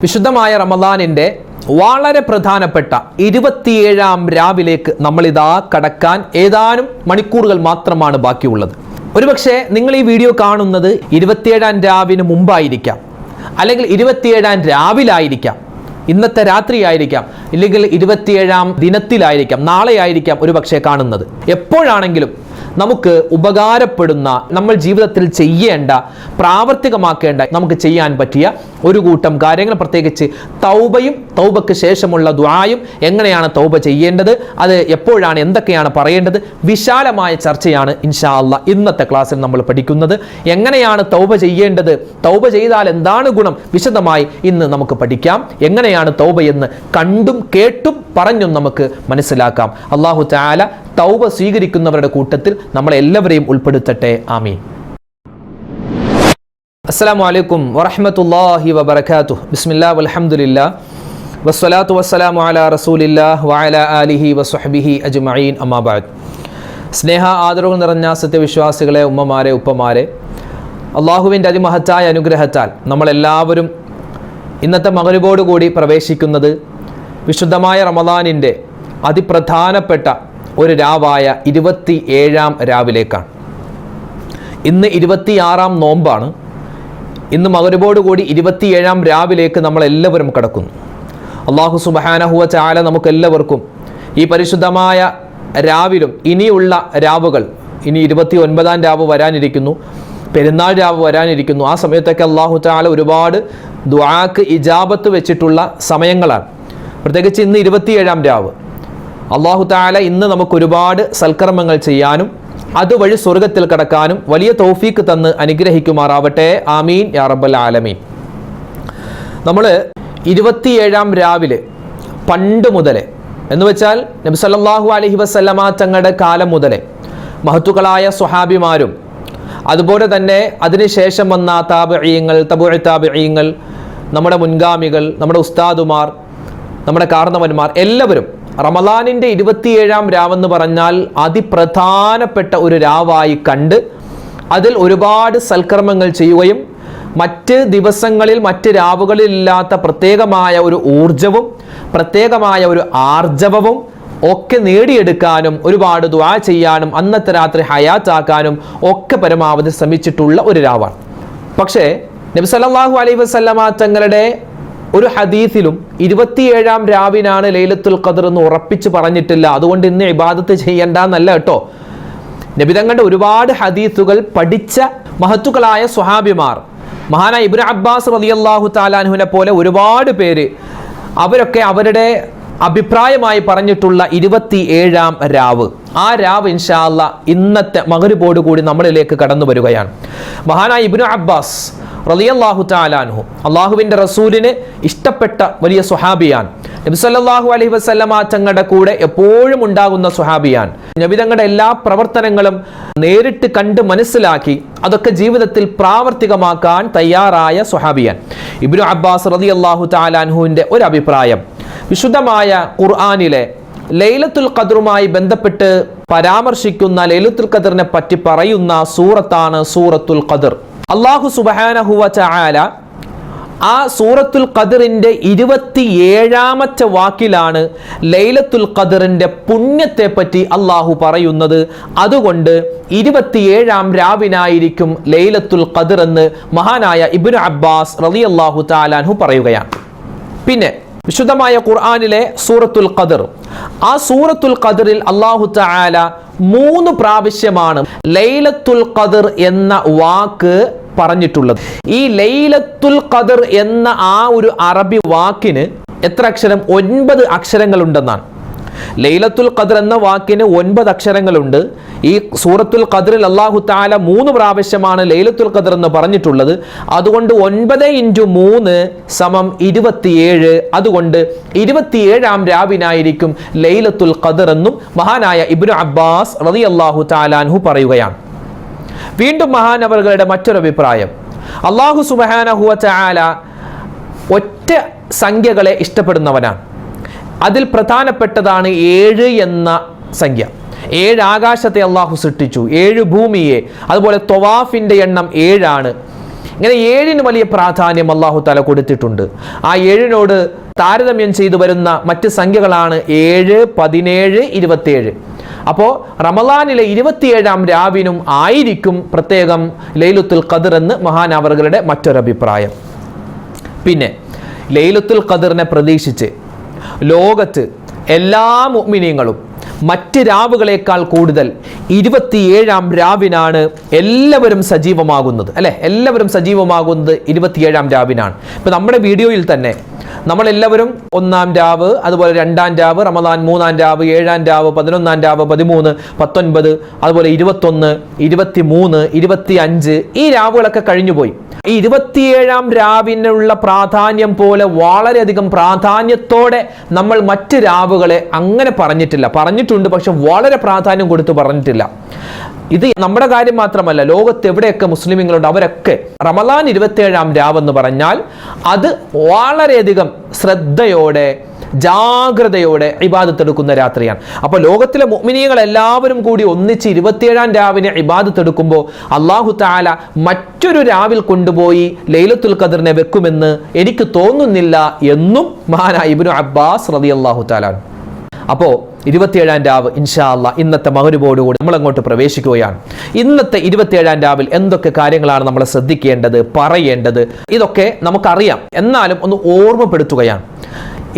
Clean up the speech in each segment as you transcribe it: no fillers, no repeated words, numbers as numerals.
വിശുദ്ധമായ റമദാനിന്റെ വളരെ പ്രധാനപ്പെട്ട 27ാം രാവിലേക്ക് നമ്മളിതാ കടക്കാൻ ഏതാനും മണിക്കൂറുകൾ മാത്രമാണ് ബാക്കിയുള്ളത്. ഒരുപക്ഷെ നിങ്ങൾ ഈ വീഡിയോ കാണുന്നത് 27ാം രാവിന് മുമ്പായിരിക്കാം, അല്ലെങ്കിൽ 27ാം രാവിലായിരിക്കാം, ഇന്നത്തെ രാത്രിയായിരിക്കാം, ഇല്ലെങ്കിൽ 27ാം ദിനത്തിലായിരിക്കാം, നാളെ ആയിരിക്കാം ഒരുപക്ഷെ കാണുന്നത്. എപ്പോഴാണെങ്കിലും നമുക്ക് ഉപകാരപ്പെടുന്ന, നമ്മൾ ജീവിതത്തിൽ ചെയ്യേണ്ട, പ്രാവർത്തികമാക്കേണ്ട, നമുക്ക് ചെയ്യാൻ പറ്റിയ ഒരു കൂട്ടം കാര്യങ്ങൾ, പ്രത്യേകിച്ച് തൗബയും തൗബക്ക് ശേഷമുള്ള ദുആയും, എങ്ങനെയാണ് തൗബ ചെയ്യേണ്ടത്, അത് എപ്പോഴാണ്, എന്തൊക്കെയാണ് പറയേണ്ടത്, വിശാലമായ ചർച്ചയാണ് ഇൻഷാ അല്ലാഹ് ഇന്നത്തെ ക്ലാസ്സിൽ നമ്മൾ പഠിക്കുന്നത്. എങ്ങനെയാണ് തൗബ ചെയ്യേണ്ടത്, തൗബ ചെയ്താൽ എന്താണ് ഗുണം, വിശദമായി ഇന്ന് നമുക്ക് പഠിക്കാം. എങ്ങനെയാണ് തൗബ എന്ന് കണ്ടും കേട്ടും പറഞ്ഞും നമുക്ക് മനസ്സിലാക്കാം. അല്ലാഹു തആല തൗബ സ്വീകരിക്കുന്നവരുടെ കൂട്ടത്തിൽ നമ്മളെല്ലാവരെയും ഉൾപ്പെടുത്തട്ടെ. ആമീൻ. അസ്സലാമു അലൈക്കും വറഹ്മത്തുള്ളാഹി വബറകാതുഹു. ബിസ്മില്ലാഹി വൽഹംദുലില്ലാഹ് വസ്സലാത്തു വസ്സലാമു അലാ റസൂലില്ലാഹി വഅലാ ആലിഹി വസ്വഹ്ബിഹി അജ്മഈൻ. അമ്മാ ബഅദ്. സ്നേഹ ആദരവ് നിറഞ്ഞ സത്യവിശ്വാസികളെ, ഉമ്മമാരെ, ഉപ്പമാരെ, അള്ളാഹുവിൻ്റെ അതിമഹത്തായ അനുഗ്രഹത്താൽ നമ്മളെല്ലാവരും ഇന്നത്തെ മഗ്‌രിബോട് കൂടി പ്രവേശിക്കുന്നത് വിശുദ്ധമായ റമദാനിൻ്റെ അതിപ്രധാനപ്പെട്ട ഒരു രാവായ 27ാം രാവിലേക്കാണ്. ഇന്ന് 26ാം നോമ്പാണ്. ഇന്ന് മഗ്‌രിബോട് കൂടി 27ാം രാവിലേക്ക് നമ്മളെല്ലാവരും കടക്കുന്നു. അല്ലാഹു സുബ്ഹാനഹു വ തആല നമുക്കെല്ലാവർക്കും ഈ പരിശുദ്ധമായ രാവിലും ഇനിയുള്ള രാവുകൾ, ഇനി 29ാം രാവ് വരാനിരിക്കുന്നു, പെരുന്നാൾ രാവ് വരാനിരിക്കുന്നു. ആ സമയത്തൊക്കെ അല്ലാഹു തആല ഒരുപാട് ദുആക്ക് ഇജാബത്ത് വെച്ചിട്ടുള്ള സമയങ്ങളാണ്. പ്രത്യേകിച്ച് ഇന്ന് 27ാം രാവ്. അല്ലാഹു തആല ഇന്ന് നമുക്ക് ഒരുപാട് സൽക്കർമ്മങ്ങൾ ചെയ്യാനും അതുവഴി സ്വർഗത്തിൽ കടക്കാനും വലിയ തൗഫീക്ക് തന്ന് അനുഗ്രഹിക്കുമാറാവട്ടെ. ആമീൻ യാ റബ്ബൽ ആലമീൻ. നമ്മൾ 27ാം രാവിലെ പണ്ട് മുതലേ, എന്ന് വെച്ചാൽ നബി സല്ലല്ലാഹു അലൈഹി വസല്ലമ തങ്ങളുടെ കാലം മുതലേ മഹത്തുക്കളായ സ്വഹാബിമാരും അതുപോലെ തന്നെ അതിനുശേഷം വന്ന താബിഈങ്ങൾ, തബഉ താബിഈങ്ങൾ, നമ്മുടെ മുൻഗാമികൾ, നമ്മുടെ ഉസ്താദുമാർ, നമ്മുടെ കാരണവന്മാർ എല്ലാവരും റമദാനിൻ്റെ 27ാം രാവെന്ന് പറഞ്ഞാൽ അതിപ്രധാനപ്പെട്ട ഒരു രാവായി കണ്ട് അതിൽ ഒരുപാട് സൽക്കർമ്മങ്ങൾ ചെയ്യുകയും മറ്റ് ദിവസങ്ങളിൽ, മറ്റ് രാവുകളിലില്ലാത്ത പ്രത്യേകമായ ഒരു ഊർജവും പ്രത്യേകമായ ഒരു ആർജവവും ഒക്കെ നേടിയെടുക്കാനും ഒരുപാട് ദുആ ചെയ്യാനും അന്നത്തെ രാത്രി ഹയാത്താക്കാനും ഒക്കെ പരമാവധി ശ്രമിച്ചിട്ടുള്ള ഒരു രാവാണ്. പക്ഷേ നബി സല്ലല്ലാഹു അലൈഹി വസല്ലമ തങ്ങളുടെ ഒരു ഹദീസിലും 27ാം രാവിനാണ് ലൈലത്തുൽ ഖദ്ർ എന്ന് ഉറപ്പിച്ച് പറഞ്ഞിട്ടില്ല. അതുകൊണ്ട് ഇന്ന് ഇബാദത്ത് ചെയ്യണ്ടെന്നല്ല കേട്ടോ. നബി തങ്ങളുടെ ഒരുപാട് ഹദീസുകൾ പഠിച്ച മഹത്തുക്കളായ സ്വഹാബിമാർ, മഹാനായ ഇബ്നു അബ്ബാസ് റളിയല്ലാഹു തആല അൻഹുവിനെ പോലെ ഒരുപാട് പേര്, അവരൊക്കെ അവരുടെ അഭിപ്രായമായി പറഞ്ഞിട്ടുള്ള 27ാം രാവ്, ആ രാവ് ഇൻഷാ അല്ലാഹ് ഇന്നത്തെ മഗ്‌രിബോട് കൂടി നമ്മളിലേക്ക് കടന്നു വരികയാണ്. മഹാനായ ഇബ്നു അബ്ബാസ് റളിയല്ലാഹു തആല അൻഹു അല്ലാഹുവിൻ്റെ റസൂലിന് ഇഷ്ടപ്പെട്ട വലിയ സ്വഹാബിയാണ്. നബി സല്ലല്ലാഹു അലൈഹി വസല്ലമ തങ്ങളുടെ കൂടെ എപ്പോഴും ഉണ്ടാകുന്ന സ്വഹാബിയാണ്. നബി തങ്ങളുടെ എല്ലാ പ്രവർത്തനങ്ങളും നേരിട്ട് കണ്ട് മനസ്സിലാക്കി അതൊക്കെ ജീവിതത്തിൽ പ്രാവർത്തികമാക്കാൻ തയ്യാറായ സ്വഹാബിയാണ്. ഇബ്നു അബ്ബാസ് റളിയല്ലാഹു തആല അൻഹുവിൻ്റെ ഒരു അഭിപ്രായം, വിശുദ്ധമായ ഖുർആനിലെ ലൈലത്തുൽ ഖദ്റുമായി ബന്ധപ്പെട്ട് പരാമർശിക്കുന്ന, ലൈലത്തുൽ ഖദ്റിനെ പറ്റി പറയുന്ന സൂറത്താണ് സൂറത്തുൽ ഖദ്ർ. അല്ലാഹു സുബ്ഹാനഹു വ തആല ആ സൂറത്തുൽ ഖദ്റിന്റെ 27ാമത്തെ വാക്കിലാണ് ലൈലത്തുൽ ഖദ്റിന്റെ പുണ്യത്തെ പറ്റി അല്ലാഹു പറയുന്നത്. അതുകൊണ്ട് 27ാം രാവിനായിരിക്കും ലൈലത്തുൽ ഖദ്ർ എന്ന് മഹാനായ ഇബ്നു അബ്ബാസ് റളിയല്ലാഹു തആല അൻഹു പറയുകയാണ്. പിന്നെ വിശുദ്ധമായ ഖുർആനിലെ സൂറത്തുൽ ഖദ്ർ, ആ സൂറത്തുൽ ഖദ്റിൽ അല്ലാഹു തആല 3 പ്രാവശ്യമാണ് ലൈലത്തുൽ ഖദ്ർ എന്ന വാക്ക് പറഞ്ഞിട്ടുള്ളത്. ഈ ലൈലത്തുൽ ഖദ്ർ എന്ന ആ ഒരു അറബി വാക്കിന് എത്ര അക്ഷരം? 9 അക്ഷരങ്ങളുണ്ടെന്നാണ്. ലൈലത്തുൽ ഖദ്ർ എന്ന വാക്കിന് 9 അക്ഷരങ്ങളുണ്ട്. ഈ സൂറത്തുൽ ഖദ്റിൽ അല്ലാഹു തആല 3 പ്രാവശ്യമാണ് ലൈലത്തുൽ ഖദ്ർ എന്ന് പറഞ്ഞിട്ടുള്ളത്. അതുകൊണ്ട് 9 × 3 = 27. അതുകൊണ്ട് 27ാം രാവിനായിരിക്കും ലൈലത്തുൽ ഖദ്ർ എന്നും മഹാനായ ഇബ്നു അബ്ബാസ് റളിയല്ലാഹു തആല അൻഹു പറയുകയാണ്. വീണ്ടും മഹാനവറുകളുടെ മറ്റൊരു അഭിപ്രായം, അല്ലാഹു സുബ്ഹാനഹു വ തആല ഒറ്റ സംഖ്യകളെ ഇഷ്ടപ്പെടുന്നവനാണ്. അതിൽ പ്രധാനപ്പെട്ടതാണ് 7 എന്ന സംഖ്യ. 7 ആകാശത്തെ അള്ളാഹു സൃഷ്ടിച്ചു, 7 ഭൂമിയെ, അതുപോലെ ത്വവാഫിൻ്റെ എണ്ണം 7 ആണ്. ഇങ്ങനെ 7 വലിയ പ്രാധാന്യം അല്ലാഹു തആല കൊടുത്തിട്ടുണ്ട്. ആ 7 താരതമ്യം ചെയ്തു വരുന്ന മറ്റ് സംഖ്യകളാണ് 7, 17, 27. അപ്പോൾ റമളാനിലെ 27-ാം രാവിനും ആയിരിക്കും പ്രത്യേകം ലൈലത്തുൽ ഖദർ എന്ന് മഹാനവറുകളുടെ മറ്റൊരഭിപ്രായം. പിന്നെ ലൈലത്തുൽ ഖദറിനെ പ്രതീക്ഷിച്ച് ലോകത്ത് എല്ലാ മുഅ്മിനീങ്ങളും മറ്റ് രാവുകളേക്കാൾ കൂടുതൽ 27-ാം രാവിനാണ് എല്ലാവരും സജീവമാകുന്നത്, അല്ലെ? എല്ലാവരും സജീവമാകുന്നത് 27-ാം രാവിനാണ്. ഇപ്പൊ നമ്മുടെ വീഡിയോയിൽ തന്നെ നമ്മളെല്ലാവരും 1-ാം രാവ്, അതുപോലെ 2-ാം രാവ്, റമളാൻ 3-ാം രാവ്, 7-ാം രാവ്, 11-ാം രാവ്, 13, 19, അതുപോലെ 21, 23, 25 ഈ രാവുകളൊക്കെ കഴിഞ്ഞുപോയി. ഈ 27-ാം രാവിനുള്ള പ്രാധാന്യം പോലെ വളരെയധികം പ്രാധാന്യത്തോടെ നമ്മൾ മറ്റ് രാവുകളെ അങ്ങനെ പറഞ്ഞിട്ടുണ്ട്, പക്ഷെ വളരെ പ്രാധാന്യം കൊടുത്ത് പറഞ്ഞിട്ടില്ല. ഇത് നമ്മുടെ കാര്യം മാത്രമല്ല, ലോകത്ത് എവിടെയൊക്കെ മുസ്ലിമീങ്ങളുണ്ട് അവരൊക്കെ റമളാൻ 27-ാം രാവെന്ന് പറഞ്ഞാൽ അത് വളരെയധികം ശ്രദ്ധയോടെ ജാഗ്രതയോടെ ഇബാദത്ത് എടുക്കുന്ന രാത്രിയാണ്. അപ്പോൾ ലോകത്തിലെ മുഅ്മിനീങ്ങൾ എല്ലാവരും കൂടി ഒന്നിച്ച് 27-ാം രാവിനെ ഇബാദത്ത് എടുക്കുമ്പോൾ അല്ലാഹു തആല മറ്റൊരു രാവിൽ കൊണ്ടുപോയി ലൈലത്തുൽ ഖദറിനെ വെക്കുമെന്ന് എനിക്ക് തോന്നുന്നില്ല എന്നും മഹാനായ ഇബ്നു അബ്ബാസ് റളിയല്ലാഹു തആല. അപ്പോൾ 27-ാം രാവ് ഇൻഷാ അല്ലാഹ് ഇന്നത്തെ മഗ്‌രിബോടുകൂടി നമ്മൾ അങ്ങോട്ട് പ്രവേശിക്കുകയാണ്. ഇന്നത്തെ 27-ാം രാവിൽ എന്തൊക്കെ കാര്യങ്ങളാണ് നമ്മൾ ശ്രദ്ധിക്കേണ്ടത്, പറയേണ്ടത്, ഇതൊക്കെ നമുക്കറിയാം. എന്നാലും ഒന്ന് ഓർമ്മപ്പെടുത്തുകയാണ്.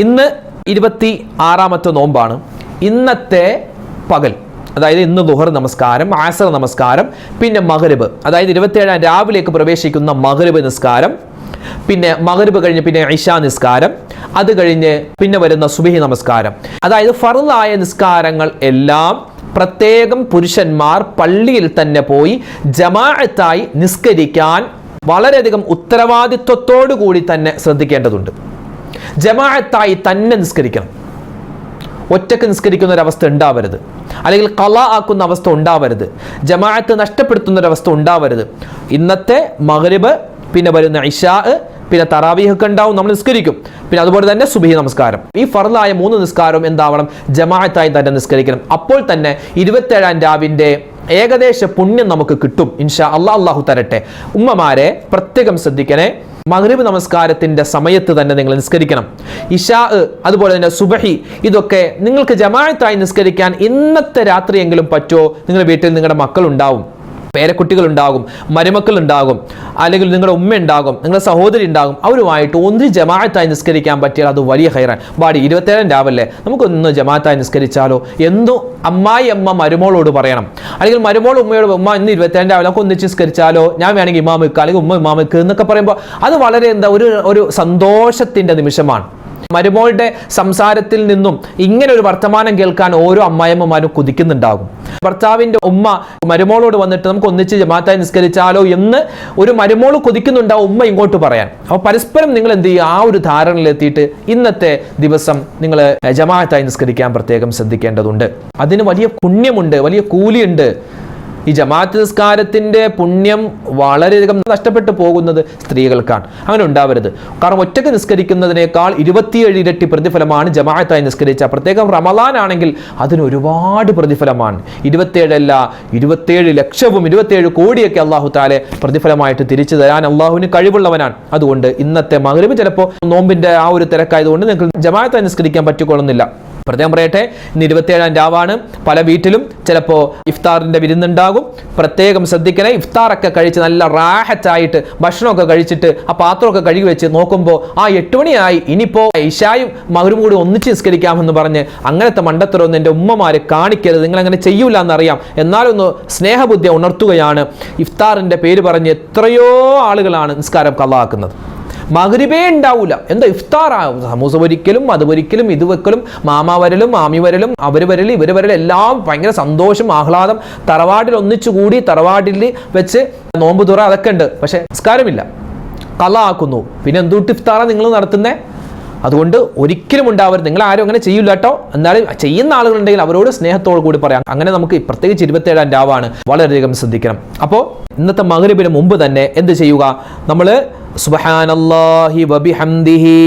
ഇന്ന് 26-ാമത്തെ നോമ്പാണ്. ഇന്നത്തെ പകൽ, അതായത് ഇന്ന് ദുഹർ നമസ്കാരം, അസർ നമസ്കാരം, പിന്നെ മഗ്‌രിബ്, അതായത് 27-ാം രാവിലേക്ക് പ്രവേശിക്കുന്ന മഗ്‌രിബ് നിസ്കാരം, പിന്നെ മഗ്‌രിബ് കഴിഞ്ഞ് പിന്നെ ഇശാ നിസ്കാരം, അത് കഴിഞ്ഞ് പിന്നെ വരുന്ന സുബ്ഹി നമസ്കാരം, അതായത് ഫർളായ നിസ്കാരങ്ങൾ എല്ലാം പ്രത്യേകം പുരുഷന്മാർ പള്ളിയിൽ തന്നെ പോയി ജമാഅത്തായി നിസ്കരിക്കാൻ വളരെയധികം ഉത്തരവാദിത്വത്തോടു കൂടി തന്നെ ശ്രദ്ധിക്കേണ്ടതുണ്ട്. ജമാഅത്തായി തന്നെ നിസ്കരിക്കണം. ഒറ്റക്ക് നിസ്കരിക്കുന്ന ഒരവസ്ഥ ഉണ്ടാവരുത്, അല്ലെങ്കിൽ ഖളാ ആക്കുന്ന അവസ്ഥ ഉണ്ടാവരുത്, ജമാഅത്ത് നഷ്ടപ്പെടുത്തുന്ന ഒരവസ്ഥ ഉണ്ടാവരുത്. ഇന്നത്തെ മഗ്‌രിബ്, പിന്നെ വരുന്ന ഇശാ, പിന്നെ തറാവീഹ് ഒക്കെ ഉണ്ടാവും, നമ്മൾ നിസ്കരിക്കും. പിന്നെ അതുപോലെ തന്നെ സുബ്ഹി നമസ്കാരം, ഈ ഫർളായ 3 നിസ്കാരവും എന്താവണം? ജമാഅത്തായി തന്നെ നിസ്കരിക്കണം. അപ്പോൾ തന്നെ 27-ാം രാവിന്റെ ഏകദേശ പുണ്യം നമുക്ക് കിട്ടും ഇൻഷാ അല്ലാഹ്. അല്ലാഹു തരട്ടെ. ഉമ്മമാരെ പ്രത്യേകം ശ്രദ്ധിക്കണേ. മഗ്‌രിബ് നമസ്കാരത്തിന്റെ സമയത്ത് തന്നെ നിങ്ങൾ നിസ്കരിക്കണം. ഇശാ, അതുപോലെ തന്നെ സുബ്ഹി, ഇതൊക്കെ നിങ്ങൾക്ക് ജമാഅത്തായി നിസ്കരിക്കാൻ ഇന്നത്തെ രാത്രിയെങ്കിലും പറ്റുമോ? നിങ്ങളുടെ വീട്ടിൽ നിങ്ങളുടെ മക്കളുണ്ടാവും, പേരക്കുട്ടികൾ ഉണ്ടാകും, മരുമക്കൾ ഉണ്ടാകും, അല്ലെങ്കിൽ നിങ്ങളുടെ ഉമ്മ ഉണ്ടാകും, നിങ്ങളുടെ സഹോദരി ഉണ്ടാകും. അവരുമായിട്ട് ഒന്ന് ജമാഅത്തായി നിസ്കരിക്കാൻ പറ്റിയാൽ അത് വലിയ ഖൈറാണ്. 27-ാം രാവല്ലേ, നമുക്കൊന്ന് ജമാഅത്തായി നിസ്കരിച്ചാലോ എന്തോ അമ്മായി അമ്മ മരുമോളോട് പറയണം, അല്ലെങ്കിൽ മരുമോൾ ഉമ്മയോട്, ഉമ്മ ഇന്ന് 27-ാം രാവിലെ നമുക്ക് ഒന്നിച്ച് നിസ്കരിച്ചാലോ, ഞാൻ വേണമെങ്കിൽ ഇമാം വെക്കുക, അല്ലെങ്കിൽ ഉമ്മ ഇമാം വെക്കുക എന്നൊക്കെ പറയുമ്പോൾ അത് വളരെ ഒരു സന്തോഷത്തിന്റെ നിമിഷമാണ്. മരുമോളുടെ സംസാരത്തിൽ നിന്നും ഇങ്ങനെ ഒരു വർത്തമാനം കേൾക്കാൻ ഓരോ അമ്മായിയമ്മമാരും കുതിക്കുന്നുണ്ടാകും. ഭർത്താവിന്റെ ഉമ്മ മരുമോളോട് വന്നിട്ട് നമുക്ക് ഒന്നിച്ച് ജമാഅത്തായി നിസ്കരിച്ചാലോ എന്ന് ഒരു മരുമോൾ കൊതിക്കുന്നുണ്ടാവും ഉമ്മ ഇങ്ങോട്ട് പറയാൻ. അപ്പോൾ പരസ്പരം നിങ്ങൾ എന്ത് ചെയ്യുക, ആ ഒരു ധാരണയിലെത്തിയിട്ട് ഇന്നത്തെ ദിവസം നിങ്ങൾ ജമാഅത്തായി നിസ്കരിക്കാൻ പ്രത്യേകം ശ്രദ്ധിക്കേണ്ടതുണ്ട്. അതിന് വലിയ പുണ്യമുണ്ട്, വലിയ കൂലിയുണ്ട്. ഈ ജമാഅത്ത് നിസ്കാരത്തിന്റെ പുണ്യം വളരെയധികം നഷ്ടപ്പെട്ടു പോകുന്നത് സ്ത്രീകൾക്കാണ്. അങ്ങനെ ഉണ്ടാവരുത്. കാരണം ഒറ്റക്ക് നിസ്കരിക്കുന്നതിനേക്കാൾ 27 ഇരട്ടി പ്രതിഫലമാണ് ജമാഅത്തായി നിസ്കരിച്ച. പ്രത്യേകം റമളാൻ ആണെങ്കിൽ അതിന് ഒരുപാട് പ്രതിഫലമാണ്. 27 അല്ല, 27 ലക്ഷവും 27 കോടിയൊക്കെ അല്ലാഹു തആല പ്രതിഫലമായിട്ട് തിരിച്ചു തരാൻ അല്ലാഹുവിന് കഴിവുള്ളവനാണ്. അതുകൊണ്ട് ഇന്നത്തെ മഗ്‌രിബ് ചിലപ്പോൾ നോമ്പിന്റെ ആ ഒരു തിരക്കായതുകൊണ്ട് നിങ്ങൾക്ക് ജമാഅത്തായി നിസ്കരിക്കാൻ പറ്റിക്കൊള്ളുന്നില്ല. പ്രത്യേകം പറയട്ടെ, ഇന്ന് 27-ാം രാവാണ്. പല വീട്ടിലും ചിലപ്പോൾ ഇഫ്താറിന്റെ വിരുന്നുണ്ടാകും. പ്രത്യേകം ശ്രദ്ധിക്കണേ. ഇഫ്താറൊക്കെ കഴിച്ച് നല്ല റാഹത്തായിട്ട് ഭക്ഷണമൊക്കെ കഴിച്ചിട്ട് ആ പാത്രമൊക്കെ കഴുകി വെച്ച് നോക്കുമ്പോൾ 8 മണിയായി, ഇനിയിപ്പോൾ ഇശായും മഗ്‌രിബും കൂടി ഒന്നിച്ച് നിസ്കരിക്കാമെന്ന് പറഞ്ഞ് അങ്ങനത്തെ മണ്ടത്തരമൊന്നും എൻ്റെ ഉമ്മമാരെ കാണിക്കരുത്. നിങ്ങൾ അങ്ങനെ ചെയ്യൂല എന്നറിയാം. എന്നാലൊന്ന് സ്നേഹബുദ്ധി ഉണർത്തുകയാണ്. ഇഫ്താറിന്റെ പേര് പറഞ്ഞ് എത്രയോ ആളുകളാണ് നിസ്കാരം ഖളാക്കുന്നത്. മഗ്‌രിബേ ഉണ്ടാവൂല, എന്താ ഇഫ്താർ, സമൂസ പൊരിക്കലും അത് പൊരിക്കലും ഇത് വെക്കലും മാമ വരലും മാമി വരലും അവർ വരലും ഇവർ വരലും എല്ലാം ഭയങ്കര സന്തോഷം ആഹ്ലാദം. തറവാടിൽ ഒന്നിച്ചുകൂടി തറവാടിൽ വെച്ച് നോമ്പ് തുറ അതൊക്കെ ഉണ്ട്, പക്ഷെ നിസ്കാരമില്ല, ഖളാ ആക്കുന്നു. പിന്നെ എന്തുട്ട് ഇഫ്താറാണ് നിങ്ങൾ നടത്തുന്നത്? അതുകൊണ്ട് ഒരിക്കലും ഉണ്ടാവരുത്. നിങ്ങൾ ആരും അങ്ങനെ ചെയ്യില്ല കേട്ടോ. എന്നാലും ചെയ്യുന്ന ആളുകളുണ്ടെങ്കിൽ അവരോട് സ്നേഹത്തോടു കൂടി പറയാം. അങ്ങനെ നമുക്ക് പ്രത്യേകിച്ച് 27-ാം രാവാണ്, വളരെയധികം ശ്രദ്ധിക്കണം. അപ്പോൾ ഇന്നത്തെ മഗ്‌രിബിന് മുമ്പ് തന്നെ എന്ത് ചെയ്യുക? നമ്മൾ സുബ്ഹാനല്ലാഹി വബിഹംദിഹി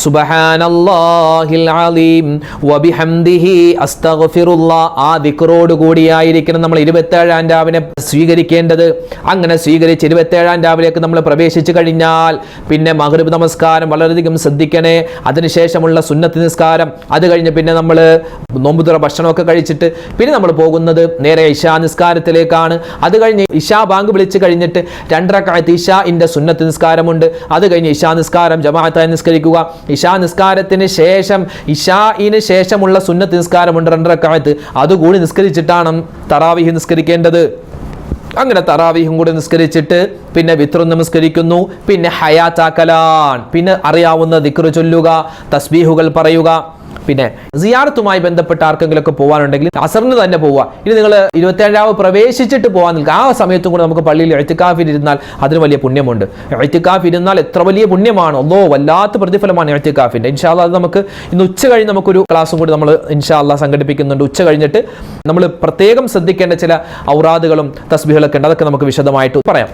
സുബ്ഹാനല്ലാഹിൽ അലീം വബിഹംദിഹി അസ്തഗ്ഫിറുല്ലാഹ്, ആ ദിക്റോട് കൂടിയായിരിക്കണം നമ്മൾ 27-ാം രാവിനെ സ്വീകരിക്കേണ്ടത്. അങ്ങനെ സ്വീകരിച്ച് 27-ാം രാവിലേക്ക് നമ്മൾ പ്രവേശിച്ചു കഴിഞ്ഞാൽ പിന്നെ മഗ്‌രിബ് നമസ്കാരം വളരെയധികം ശ്രദ്ധിക്കണേ. അതിനുശേഷമുള്ള സുന്നത്ത് നിസ്കാരം, അത് കഴിഞ്ഞ് പിന്നെ നമ്മൾ നോമ്പുതുറ ഭക്ഷണമൊക്കെ കഴിച്ചിട്ട് പിന്നെ നമ്മൾ പോകുന്നത് നേരെ ഇശാ നിസ്കാരത്തിലേക്കാണ്. അത് കഴിഞ്ഞ് ഇശാ ബാങ്ക് വിളിച്ച് കഴിഞ്ഞിട്ട് 2 റക്അത്ത് ഇശാഇന്റെ സുന്നത്ത് നിസ്കാരമുണ്ട്. അത് കഴിഞ്ഞ് ഇശാ നിസ്കാരം ജമാഅത്തായി നിസ്കരിക്കുക. ഇശാ നിസ്കാരത്തിന് ശേഷം ഇശാഇന് ശേഷമുള്ള സുന്നത്ത് നിസ്കാരമുണ്ട് 2 റക്അത്ത്, അതുകൂടി നിസ്കരിച്ചിട്ടാണ് തറാവീഹ് നിസ്കരിക്കേണ്ടത്. അങ്ങനെ തറാവീഹും കൂടി നിസ്കരിച്ചിട്ട് പിന്നെ വിത്ർ നമസ്കരിക്കുന്നു. പിന്നെ ഹയാത്താക്കലാൻ, പിന്നെ അറിയാവുന്ന ദിക്ർ ചൊല്ലുക, തസ്ബീഹുകൾ പറയുക. പിന്നെ സിയാറത്തുമായി ബന്ധപ്പെട്ട ആർക്കെങ്കിലുമൊക്കെ പോകാനുണ്ടെങ്കിൽ അസറിന് തന്നെ പോവുക. ഇനി നിങ്ങൾ 27-ാവ് പ്രവേശിച്ചിട്ട് പോകാൻ നിൽക്കുക, ആ സമയത്തും കൂടെ നമുക്ക് പള്ളിയിൽ ഇഅ്തികാഫിൽ ഇരുന്നാൽ അതിന് വലിയ പുണ്യമുണ്ട്. ഇഅ്തികാഫ് ഇരുന്നാൽ എത്ര വലിയ പുണ്യമാണ്, വല്ലാത്ത പ്രതിഫലമാണ് ഇഅ്തികാഫിന്റെ. ഇൻഷാ അല്ലാഹ് അത് നമുക്ക് ഇന്ന് ഉച്ച കഴിഞ്ഞ് നമുക്കൊരു ക്ലാസ്സും കൂടി നമ്മൾ ഇൻഷാ അല്ലാഹ് സംഘടിപ്പിക്കുന്നുണ്ട്. ഉച്ച കഴിഞ്ഞിട്ട് നമ്മൾ പ്രത്യേകം ശ്രദ്ധിക്കേണ്ട ചില ഔറാദുകളും തസ്ബീഹുകളൊക്കെ ഉണ്ട്, അതൊക്കെ നമുക്ക് വിശദമായിട്ട് പറയാം.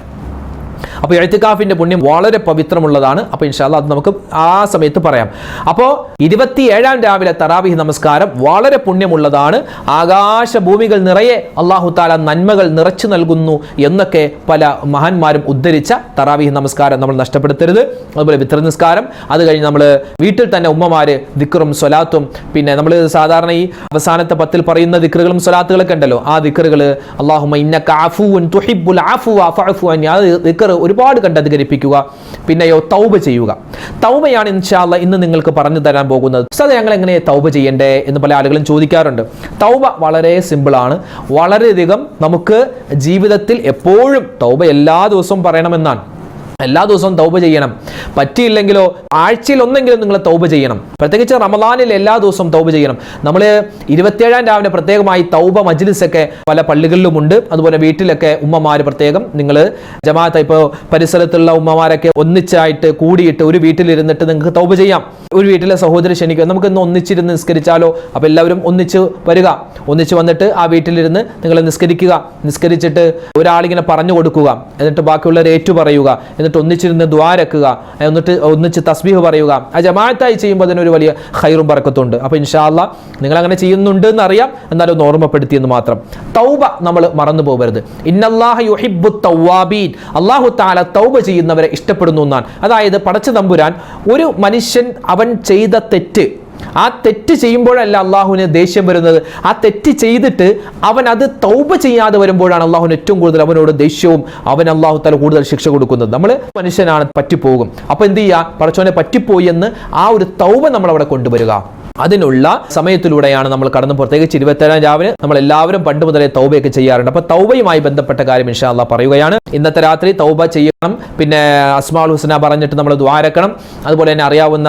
അപ്പോൾ ഇഅ്തികാഫിന്റെ പുണ്യം വളരെ പവിത്രമുള്ളതാണ്. അപ്പോൾ ഇൻഷാ അല്ലാഹ് അത് നമുക്ക് ആ സമയത്ത് പറയാം. അപ്പോൾ 27-ാം രാവിലെ തറാവീഹ് നമസ്കാരം വളരെ പുണ്യമുള്ളതാണ്. ആകാശഭൂമികൾ നിറയെ അല്ലാഹു തആല നന്മകൾ നിറച്ചു നൽകുന്നു എന്നൊക്കെ പല മഹാന്മാരും ഉദ്ധരിച്ച തറാവീഹ് നമസ്കാരം നമ്മൾ നഷ്ടപ്പെടുത്തരുത്. അതുപോലെ വിത്ർ നിസ്കാരം, അത് കഴിഞ്ഞ് നമ്മൾ വീട്ടിൽ തന്നെ ഉമ്മമാര് ദിക്റും സ്വലാത്തും, പിന്നെ നമ്മൾ സാധാരണ ഈ അവസാനത്തെ 10-ൽ പറയുന്ന ദിക്റുകളും സ്വലാത്തുകളൊക്കെ ഉണ്ടല്ലോ, ആ ദിക്റുകൾ അല്ലാഹുമ്മ ഇന്നക അഫൂൻ തുഹിബ്ബുൽ അഫ്വ ഫഅഫു അൻനി, ആ ദിക്ർ ഒരുപാട് കണ്ട് അധികരിപ്പിക്കുക. പിന്നെയോ തൗബ ചെയ്യുക. തൗബയാണ് ഇൻഷാ അല്ലാഹ് ഇന്ന് നിങ്ങൾക്ക് പറഞ്ഞു തരാൻ പോകുന്നത്. സോ ഞങ്ങൾ എങ്ങനെ തൗബ ചെയ്യണ്ടേ എന്ന് പല ആളുകളും ചോദിക്കാറുണ്ട്. തൗബ വളരെ സിമ്പിളാണ്. വളരെയധികം നമുക്ക് ജീവിതത്തിൽ എപ്പോഴും തൗബ എല്ലാ ദിവസവും പറയണമെന്നാണ്. എല്ലാ ദിവസവും തൗബ ചെയ്യണം. പറ്റിയില്ലെങ്കിലോ ആഴ്ചയിൽ ഒന്നെങ്കിലും നിങ്ങൾ തൗബ ചെയ്യണം. പ്രത്യേകിച്ച് റമദാനിൽ എല്ലാ ദിവസവും തൗബ ചെയ്യണം. നമ്മൾ 27-ാം രാവിലെ പ്രത്യേകമായി തൗബ മജ്ലിസൊക്കെ പല പള്ളികളിലുമുണ്ട്. അതുപോലെ വീട്ടിലൊക്കെ ഉമ്മമാർ പ്രത്യേകം നിങ്ങൾ ജമാഅത്ത്, ഇപ്പോൾ പരിസരത്തുള്ള ഉമ്മമാരൊക്കെ ഒന്നിച്ചായിട്ട് കൂടിയിട്ട് ഒരു വീട്ടിലിരുന്നിട്ട് നിങ്ങൾക്ക് തൗബ ചെയ്യാം. ഒരു വീട്ടിലെ സഹോദരി ക്ഷണിക്കുക, നമുക്ക് ഇന്ന് ഒന്നിച്ചിരുന്ന് നിസ്കരിച്ചാലോ. അപ്പോൾ എല്ലാവരും ഒന്നിച്ച് വരിക. ഒന്നിച്ച് വന്നിട്ട് ആ വീട്ടിലിരുന്ന് നിങ്ങൾ നിസ്കരിക്കുക. നിസ്കരിച്ചിട്ട് ഒരാളിങ്ങനെ പറഞ്ഞു കൊടുക്കുക, എന്നിട്ട് ബാക്കിയുള്ളവർ ഏറ്റു പറയുക, എന്നിട്ട് ഒന്നിച്ചിരുന്ന് ദുആ രക്കുക, എന്നിട്ട് ഒന്നിച്ച് തസ്ബീഹ് പറയുക. ആ ജമാഅത്തായി ചെയ്യുമ്പോൾ അതിനൊരു വലിയ ഖൈറും ബറക്കത്തുണ്ട്. അപ്പോൾ ഇൻഷാ അല്ലാഹ് നിങ്ങൾ അങ്ങനെ ചെയ്യുന്നുണ്ട് എന്നറിയാം, എന്നാലും ഒന്ന് ഓർമ്മപ്പെടുത്തിയെന്ന് മാത്രം. തൗബ നമ്മൾ മറന്നു പോകരുത്. ഇന്നല്ലാഹ യുഹിബ്ബുത് തവ്വാബീൻ, അല്ലാഹു തആല തൗബ ചെയ്യുന്നവരെ ഇഷ്ടപ്പെടുന്നു എന്നാണ്. അതായത് പടച്ച തമ്പുരാൻ ഒരു മനുഷ്യൻ അവൻ ചെയ്ത തെറ്റ്, ആ തെറ്റ് ചെയ്യുമ്പോഴല്ല അള്ളാഹുവിന് ദേഷ്യം വരുന്നത്. ആ തെറ്റ് ചെയ്തിട്ട് അവൻ അത് തൗബ ചെയ്യാതെ വരുമ്പോഴാണ് അള്ളാഹുവിന് ഏറ്റവും കൂടുതൽ അവനോട് ദേഷ്യവും അവൻ അള്ളാഹു തആല കൂടുതൽ ശിക്ഷ കൊടുക്കുന്നത്. നമ്മൾ മനുഷ്യനാണ്, പറ്റിപ്പോകും. അപ്പൊ എന്ത് ചെയ്യുക? പടച്ചോനെ പറ്റിപ്പോയി എന്ന് ആ ഒരു തൗബ നമ്മൾ അവിടെ കൊണ്ടുവരിക. അതിനുള്ള സമയത്തിലൂടെയാണ് നമ്മൾ കടന്നു. പ്രത്യേകിച്ച് 27-ാം രാവിലെ നമ്മൾ എല്ലാവരും പണ്ട് മുതലേ തൗബയൊക്കെ ചെയ്യാറുണ്ട്. അപ്പോൾ തൗബയുമായി ബന്ധപ്പെട്ട കാര്യം ഇൻഷാ അല്ലാഹ് പറയുകയാണ്. ഇന്നത്തെ രാത്രി തൗബ ചെയ്യണം. പിന്നെ അസ്മാഉൽ ഹുസ്ന പറഞ്ഞിട്ട് നമ്മൾ ദുആ രക്കണം. അതുപോലെ തന്നെ അറിയാവുന്ന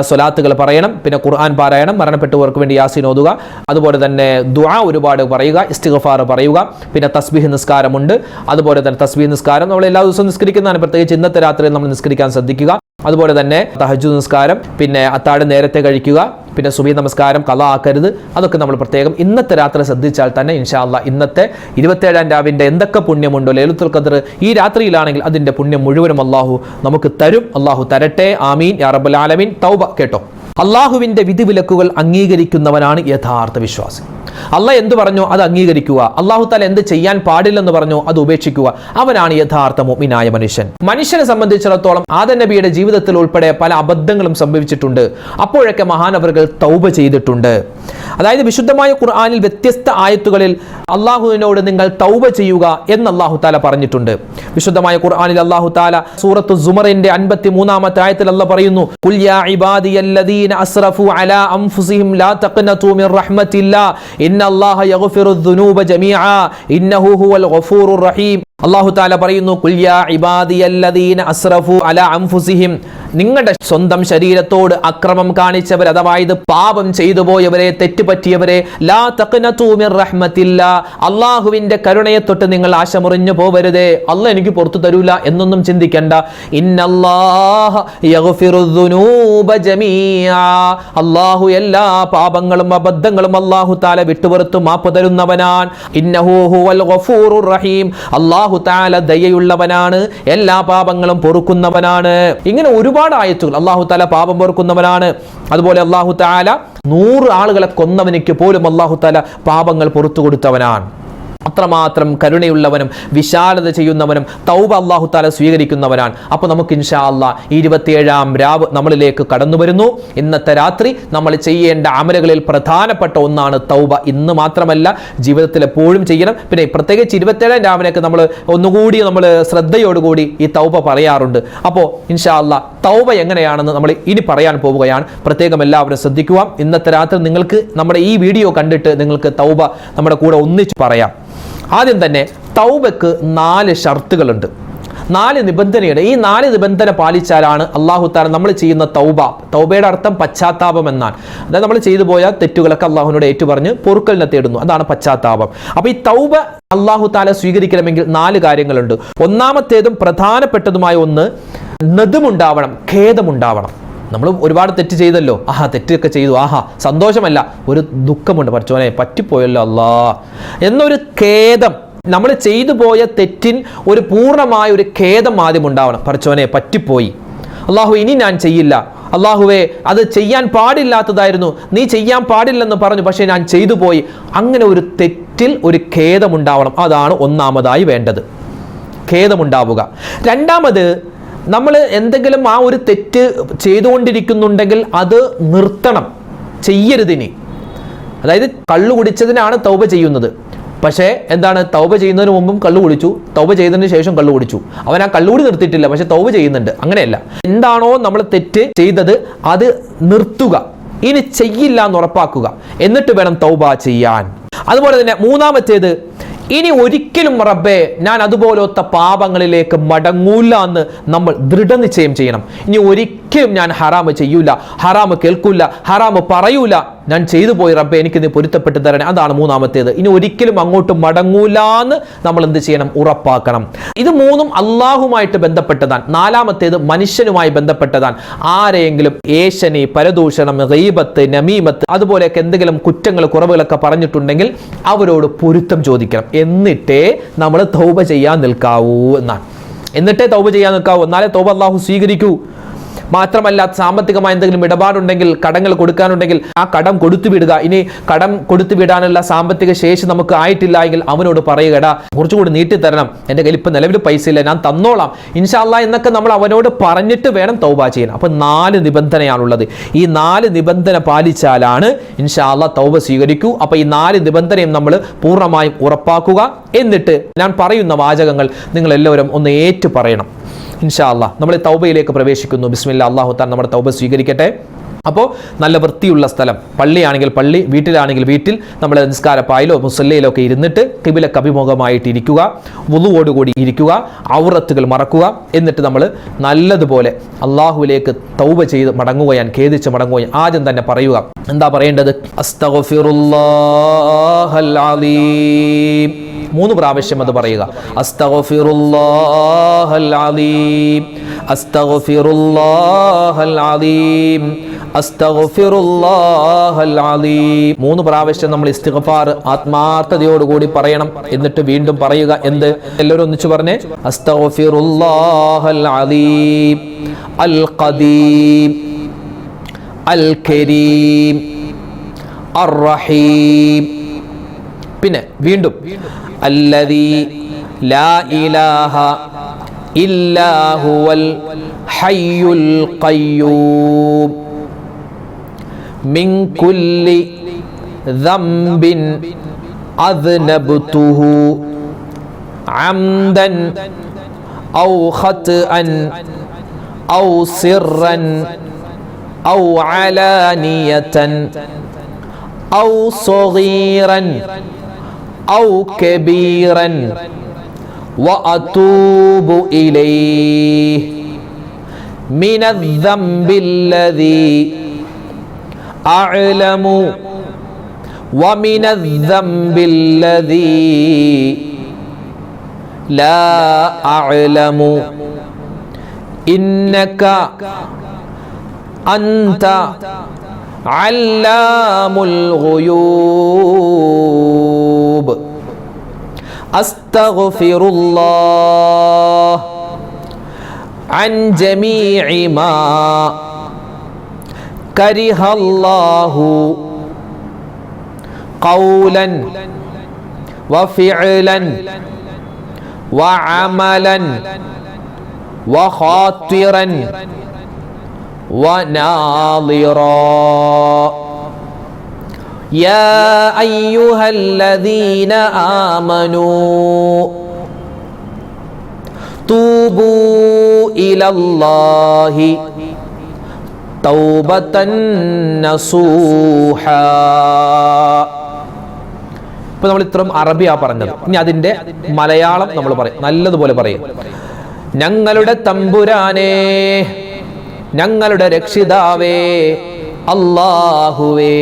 സ്വലാത്തുകൾ പറയണം. പിന്നെ ഖുർആൻ പാരായണം, മരണപ്പെട്ടവർക്ക് വേണ്ടി യാസീൻ ഓതുക. അതുപോലെ തന്നെ ദുആ ഒരുപാട് പറയുക, ഇസ്തിഗ്ഫാർ പറയുക. പിന്നെ തസ്ബീഹ് നിസ്കാരമുണ്ട്. അതുപോലെ തന്നെ തസ്ബീഹ് നിസ്കാരം നമ്മൾ എല്ലാ ദിവസവും നിസ്കരിക്കുന്നതാണ്. പ്രത്യേകിച്ച് ഇന്നത്തെ രാത്രി നമ്മൾ നിസ്കരിക്കാൻ ശ്രദ്ധിക്കുക. അതുപോലെ തന്നെ തഹജ്ജുദ് നിസ്കാരം, പിന്നെ അത്താഴം നേരത്തെ കഴിക്കുക, പിന്നെ സുബഹി നമസ്കാരം ഖളാ ആക്കരുത്. അതൊക്കെ നമ്മൾ പ്രത്യേകം ഇന്നത്തെ രാത്രി ശ്രദ്ധിച്ചാൽ തന്നെ ഇൻഷാ അല്ലാഹ് ഇന്നത്തെ 27-ാം രാവിന്റെ എന്തൊക്കെ പുണ്യമുണ്ടോ ലൈലത്തുൽ ഖദ്ർ ഈ രാത്രിയിലാണെങ്കിൽ അതിന്റെ പുണ്യം മുഴുവനും അല്ലാഹു നമുക്ക് തരും. അല്ലാഹു തരട്ടെ, ആമീൻ യാ റബ്ബൽ ആലമീൻ. തൗബ കേട്ടോ, അല്ലാഹുവിന്റെ വിധിവിലക്കുകൾ അംഗീകരിക്കുന്നവനാണ് യഥാർത്ഥ വിശ്വാസി. അള്ളാഹ് എന്ത് പറഞ്ഞോ അത് അംഗീകരിക്കുക. അല്ലാഹു തആല എന്ത് ചെയ്യാൻ പാടില്ലെന്ന് പറഞ്ഞോ അത് ഉപേക്ഷിക്കുക. അവനാണ് യഥാർത്ഥ മുഅ്മിനായ മനുഷ്യൻ. മനുഷ്യനെ സംബന്ധിച്ചിടത്തോളം ആദം നബിയുടെ ജീവിതത്തിൽ ഉൾപ്പെടെ പല അബദ്ധങ്ങളും സംഭവിച്ചിട്ടുണ്ട്. അപ്പോഴൊക്കെ മഹാനവറുകൾ തൗബ ചെയ്തിട്ടുണ്ട്. അതായത് വിശുദ്ധമായ ഖുർആനിൽ വ്യത്യസ്ത ആയത്തുകളിൽ അല്ലാഹുവിനോട് നിങ്ങൾ തൗബ ചെയ്യുക എന്ന് അല്ലാഹു തആല പറഞ്ഞിട്ടുണ്ട്. വിശുദ്ധമായ ഖുർആനിൽ അല്ലാഹു തആല സൂറത്തു സുമറിന്റെ 53-ാമത്തെ ആയത്തിൽ അല്ലാഹ് പറയുന്നു, ഖുൽ യാ ഇബാദിയല്ലദീന അസ്റഫു അലാ അൻഫുസിഹിം ലാ തഖ്നതു മിർ റഹ്മത്തില്ലാ ഇന്നല്ലാഹ യഗ്ഫിറു ദുനൂബ ജമീഅ ഇന്നഹു ഹുവൽ ഗഫൂറുർ റഹീം. അല്ലാഹു തആല പറയുന്നു, ഖുൽ യാ ഇബാദിയല്ലദീന അസ്റഫു അലാ അൻഫുസിഹിം, നിങ്ങളുടെ സ്വന്തം ശരീരത്തോട് അക്രമം കാണിച്ചവർ, അഥവാ ഇത് പാപം ചെയ്തു പോയവരെ, തെറ്റുപറ്റിയവരെ, ലാ തഖ്നതു മിർ റഹ്മത്തില്ലാ, അല്ലാഹുവിന്റെ കരുണയെ തൊട്ട് നിങ്ങൾ ആശമുറിഞ്ഞു പോവരുതേ, അല്ലാഹ് എനിക്ക് പുറത്തു തരൂല എന്നൊന്നും ചിന്തിക്കണ്ട. ഇന്നല്ലാഹ യഗ്ഫിറുദ്ദുനൂബ ജമീഅ, അല്ലാഹു എല്ലാ പാപങ്ങളും അബദ്ധങ്ങളും അല്ലാഹു തആല വിട്ടുപുറത്തു മാപ്പ് തരുന്നവനാണ്. ഇന്നഹു ഹുവൽ ഗഫൂറുർ റഹീം, അല്ലാഹു തആല ദയയുള്ളവനാണ്, എല്ലാ പാപങ്ങളും പൊറുക്കുന്നവനാണ്. ഇങ്ങനെ ഒരുപാട് ആയത്തുകൾ. അല്ലാഹു തആല പാപം പൊറുക്കുന്നവനാണ്. അതുപോലെ അല്ലാഹു തആല 100 ആളുകളെ കൊന്നവനിക്ക് പോലും അല്ലാഹു തആല പാപങ്ങൾ പുറത്തു കൊടുത്തവനാണ്. അത്രമാത്രം കരുണയുള്ളവനും വിശാലത ചെയ്യുന്നവനും തൗബ അല്ലാഹു തആല സ്വീകരിക്കുന്നവനാണ്. അപ്പോൾ നമുക്ക് ഇൻഷാ അല്ലാഹ് 27-ാം രാവ് നമ്മളിലേക്ക് കടന്നു വരുന്നു. ഇന്നത്തെ രാത്രി നമ്മൾ ചെയ്യേണ്ട അമലുകളിൽ പ്രധാനപ്പെട്ട ഒന്നാണ് തൗബ. ഇന്ന് മാത്രമല്ല, ജീവിതത്തിൽ എപ്പോഴും ചെയ്യണം. പിന്നെ പ്രത്യേകിച്ച് 27-ാം രാവിനൊക്കെ നമ്മൾ ഒന്നുകൂടി ശ്രദ്ധയോടുകൂടി ഈ തൗബ പറയാറുണ്ട്. അപ്പോൾ ഇൻഷാ അല്ലാഹ് തൗബ എങ്ങനെയാണെന്ന് നമ്മൾ ഇനി പറയാൻ പോവുകയാണ്. പ്രത്യേകം എല്ലാവരും ശ്രദ്ധിക്കുക. ഇന്നത്തെ രാത്രി നിങ്ങൾക്ക് നമ്മുടെ ഈ വീഡിയോ കണ്ടിട്ട് നിങ്ങൾക്ക് തൗബ നമ്മുടെ കൂടെ ഒന്നിച്ച് പറയാം. ആദ്യം തന്നെ തൗബക്ക് 4 ഷർത്തുകളുണ്ട്, 4 നിബന്ധനയുണ്ട്. ഈ 4 നിബന്ധന പാലിച്ചാലാണ് അല്ലാഹു തആല നമ്മൾ ചെയ്യുന്ന തൗബ. തൗബയുടെ അർത്ഥം പശ്ചാത്താപം എന്നാണ്. അതായത് നമ്മൾ ചെയ്തു പോയ തെറ്റുകളൊക്കെ അല്ലാഹുവിനോട് ഏറ്റുപറഞ്ഞ് പൊറുക്കലിനെ തേടുന്നു, അതാണ് പശ്ചാത്താപം. അപ്പോൾ ഈ തൗബ അല്ലാഹു തആല സ്വീകരിക്കണമെങ്കിൽ 4 കാര്യങ്ങളുണ്ട്. ഒന്നാമത്തേതും പ്രധാനപ്പെട്ടതുമായ ഒന്ന് നദമുണ്ടാവണം, ഖേദമുണ്ടാവണം. നമ്മൾ ഒരുപാട് തെറ്റ് ചെയ്തല്ലോ, തെറ്റൊക്കെ ചെയ്തു, സന്തോഷമല്ല, ഒരു ദുഃഖമുണ്ട്, പടച്ചോനെ പറ്റിപ്പോയല്ലോ അല്ലാ എന്നൊരു ഖേദം. നമ്മൾ ചെയ്തു പോയ തെറ്റിൻ ഒരു പൂർണ്ണമായ ഒരു ഖേദം ആദ്യം ഉണ്ടാവണം. പടച്ചോനെ പറ്റിപ്പോയി, അല്ലാഹു ഇനി ഞാൻ ചെയ്യില്ല, അല്ലാഹുവേ അത് ചെയ്യാൻ പാടില്ലാത്തതായിരുന്നു, നീ ചെയ്യാൻ പാടില്ലെന്ന് പറഞ്ഞു, പക്ഷേ ഞാൻ ചെയ്തു പോയി. അങ്ങനെ ഒരു തെറ്റിൽ ഒരു ഖേദമുണ്ടാവണം. അതാണ് ഒന്നാമതായി വേണ്ടത്, ഖേദമുണ്ടാവുക. രണ്ടാമത്, നമ്മൾ എന്തെങ്കിലും ആ ഒരു തെറ്റ് ചെയ്തുകൊണ്ടിരിക്കുന്നുണ്ടെങ്കിൽ അത് നിർത്തണം, ചെയ്യരുതിനി. അതായത് കള്ളു കുടിച്ചതിനാണ് തൗബ ചെയ്യുന്നത്, പക്ഷേ എന്താണ്, തൗബ ചെയ്യുന്നതിന് മുമ്പും കള്ളു കുടിച്ചു, തൗബ ചെയ്തതിന് ശേഷം കള്ളു കുടിച്ചു, അവൻ ആ കള്ളുകൂടി നിർത്തിയിട്ടില്ല, പക്ഷെ തൗബ ചെയ്യുന്നുണ്ട്. അങ്ങനെയല്ല, എന്താണോ നമ്മൾ തെറ്റ് ചെയ്തത് അത് നിർത്തുക, ഇനി ചെയ്യില്ല എന്ന് ഉറപ്പാക്കുക, എന്നിട്ട് വേണം തൗബ ചെയ്യാൻ. അതുപോലെ തന്നെ മൂന്നാമത്തേത്, ഇനി ഒരിക്കലും റബ്ബേ ഞാൻ അതുപോലത്തെ പാപങ്ങളിലേക്ക് മടങ്ങൂല എന്ന് നമ്മൾ ദൃഢനിശ്ചയം ചെയ്യണം. ഇനി ഒരിക്കലും ഞാൻ ഹറാമ് ചെയ്യൂല, ഹറാമ് കേൾക്കൂല, ഹറാമ് പറയൂല, ഞാൻ ചെയ്തു പോയി റബ്ബേ എനിക്ക് നീ പൊരുത്തപ്പെട്ട് തരണേ. അതാണ് മൂന്നാമത്തേത്. ഇനി ഒരിക്കലും അങ്ങോട്ട് മടങ്ങൂല എന്ന് നമ്മൾ എന്ത് ചെയ്യണം, ഉറപ്പാക്കണം. ഇത് മൂന്നും അള്ളാഹുമായിട്ട് ബന്ധപ്പെട്ടതാണ്. നാലാമത്തേത് മനുഷ്യനുമായി ബന്ധപ്പെട്ടതാണ്. ആരെയെങ്കിലും ഏഷണി, പരദൂഷണം, ഗീബത്ത്, നമീമത്ത് അതുപോലെയൊക്കെ എന്തെങ്കിലും കുറ്റങ്ങൾ കുറവുകളൊക്കെ പറഞ്ഞിട്ടുണ്ടെങ്കിൽ അവരോട് പൊരുത്തം ചോദിക്കണം. എന്നിട്ടേ നമ്മൾ തൗബ ചെയ്യാൻ നിൽക്കാവൂ എന്നാണ്. എന്നിട്ടേ തൗബ ചെയ്യാൻ നിൽക്കാവൂ, എന്നാലേ തൗബ അല്ലാഹു സ്വീകരിക്കൂ. മാത്രമല്ല, സാമ്പത്തികമായ എന്തെങ്കിലും ഇടപാടുണ്ടെങ്കിൽ, കടങ്ങൾ കൊടുക്കാനുണ്ടെങ്കിൽ ആ കടം കൊടുത്തു വിടുക. ഇനി കടം കൊടുത്തു വിടാനുള്ള സാമ്പത്തിക ശേഷി നമുക്ക് ആയിട്ടില്ല എങ്കിൽ അവനോട് പറയുകടാ കുറച്ചുകൂടി നീട്ടി തരണം, എൻ്റെ കയ്യിൽ ഇപ്പം നിലവിൽ പൈസ ഇല്ല, ഞാൻ തന്നോളാം ഇൻഷാ അല്ലാഹ് എന്നൊക്കെ നമ്മൾ അവനോട് പറഞ്ഞിട്ട് വേണം തൗബ ചെയ്യാൻ. അപ്പം 4 നിബന്ധനയാണുള്ളത്. ഈ 4 നിബന്ധന പാലിച്ചാലാണ് ഇൻഷാ അല്ലാഹ് തൗബ സ്വീകരിക്കൂ. അപ്പം ഈ 4 നിബന്ധനയും നമ്മൾ പൂർണ്ണമായും ഉറപ്പാക്കുക. എന്നിട്ട് ഞാൻ പറയുന്ന വാചകങ്ങൾ നിങ്ങൾ എല്ലാവരും ഒന്ന് ഏറ്റു പറയണം. ഇൻഷാ അല്ലാഹ് നമ്മൾ തൗബയിലേക്ക് പ്രവേശിക്കുന്നു. ബിസ്മില്ലാ, അല്ലാഹു തആല നമ്മുടെ തൗബ സ്വീകരിക്കട്ടെ. അപ്പോൾ നല്ല വൃത്തിയുള്ള സ്ഥലം, പള്ളിയാണെങ്കിൽ പള്ളി, വീട്ടിലാണെങ്കിൽ വീട്ടിൽ, നമ്മൾ നിസ്കാരപ്പായിലോ മുസല്ലയിലോ ഒക്കെ ഇരുന്നിട്ട് ഖിബിലക്ക് അഭിമുഖമായിട്ട് ഇരിക്കുക, വുളുവോടുകൂടി ഇരിക്കുക, ഔറത്തുകൾ മറക്കുക. എന്നിട്ട് നമ്മൾ നല്ലതുപോലെ അള്ളാഹുവിലേക്ക് തൗബ ചെയ്ത് മടങ്ങുകയാണ്, ഖേദിച്ച് മടങ്ങുകയാണ്. ആദ്യം തന്നെ പറയുക, എന്താ പറയേണ്ടത്? അസ്തഗ്ഫിറുല്ലാഹൽ അലീം. 3 പ്രാവശ്യം അത് പറയുക. അസ്തഗ്ഫിറുല്ലാഹൽ അലീം, അസ്തഗ്ഫിറുല്ലാഹൽ അലീം, അസ്തഗ്ഫിറുല്ലാഹൽ അലീം. 3 പ്രാവശ്യം നമ്മൾ ഇസ്തിഗ്ഫാർ ആത്മാർത്ഥതയോടുകൂടി പറയണം. എന്നിട്ട് വീണ്ടും പറയുക. എന്ത്? എല്ലാവരും ഒന്നിച്ചു പറഞ്ഞേ. അസ്തഗ്ഫിറുല്ലാഹൽ അലീം അൽ ഖദീം അൽ കരീം അർ റഹീം. പിന്നെ വീണ്ടും അല്ലദീ ലാ ഇലാഹ ഇല്ലാ ഹുവൽ ഹയ്യുൽ ഖയ്യൂം മിൻ കുല്ലി ദംബിൻ അദ്നബ്തുഹു അംദൻ ഔ ഖത്അൻ ഔ സിർറൻ ഔ അലാനിയതൻ ഔ صغيرا ഔ കബീറൻ وأتوب إليه من الذنب الذي أعلم ومن الذنب الذي لا أعلم إنك أنت علام الغيوب أستغفر الله عن جميع ما كره الله قولا وفعلا وعملا وخاطرا وناظرا يا أيها الذين آمنوا توبوا إلى الله توبة نصوحا. ഇപ്പോൾ നമ്മൾ ഇത്രയും അറബിയാ പറഞ്ഞത്. ഇനി അതിൻ്റെ മലയാളം നമ്മൾ പറയും, നല്ലതുപോലെ പറയും. ഞങ്ങളുടെ തമ്പുരാനേ, ഞങ്ങളുടെ രക്ഷിതാവേ, അല്ലാഹുവേ,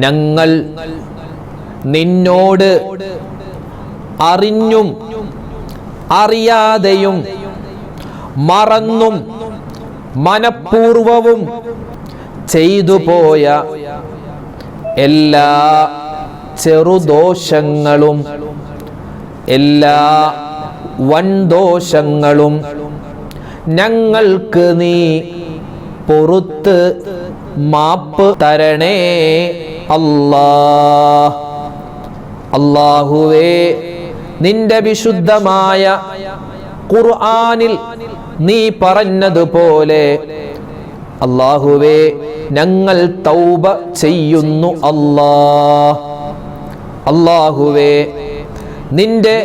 ഞങ്ങൾ നിന്നോട് അറിഞ്ഞും അറിയാതെയും മറന്നും മനഃപൂർവവും ചെയ്തു പോയ എല്ലാ ചെറുദോഷങ്ങളും എല്ലാ വൻദോഷങ്ങളും ഞങ്ങൾക്ക് നീ പൊറുത്ത് മാപ്പ് തരണേ അല്ലാഹ്. അല്ലാഹുവേ, നിന്റെ വിശുദ്ധമായ ഖുർആനിൽ നീ പറഞ്ഞതുപോലെ അല്ലാഹുവേ, ഞങ്ങൾ തൗബ ചെയ്യുന്നു അല്ലാഹ്. അല്ലാഹുവേ, നിന്റെ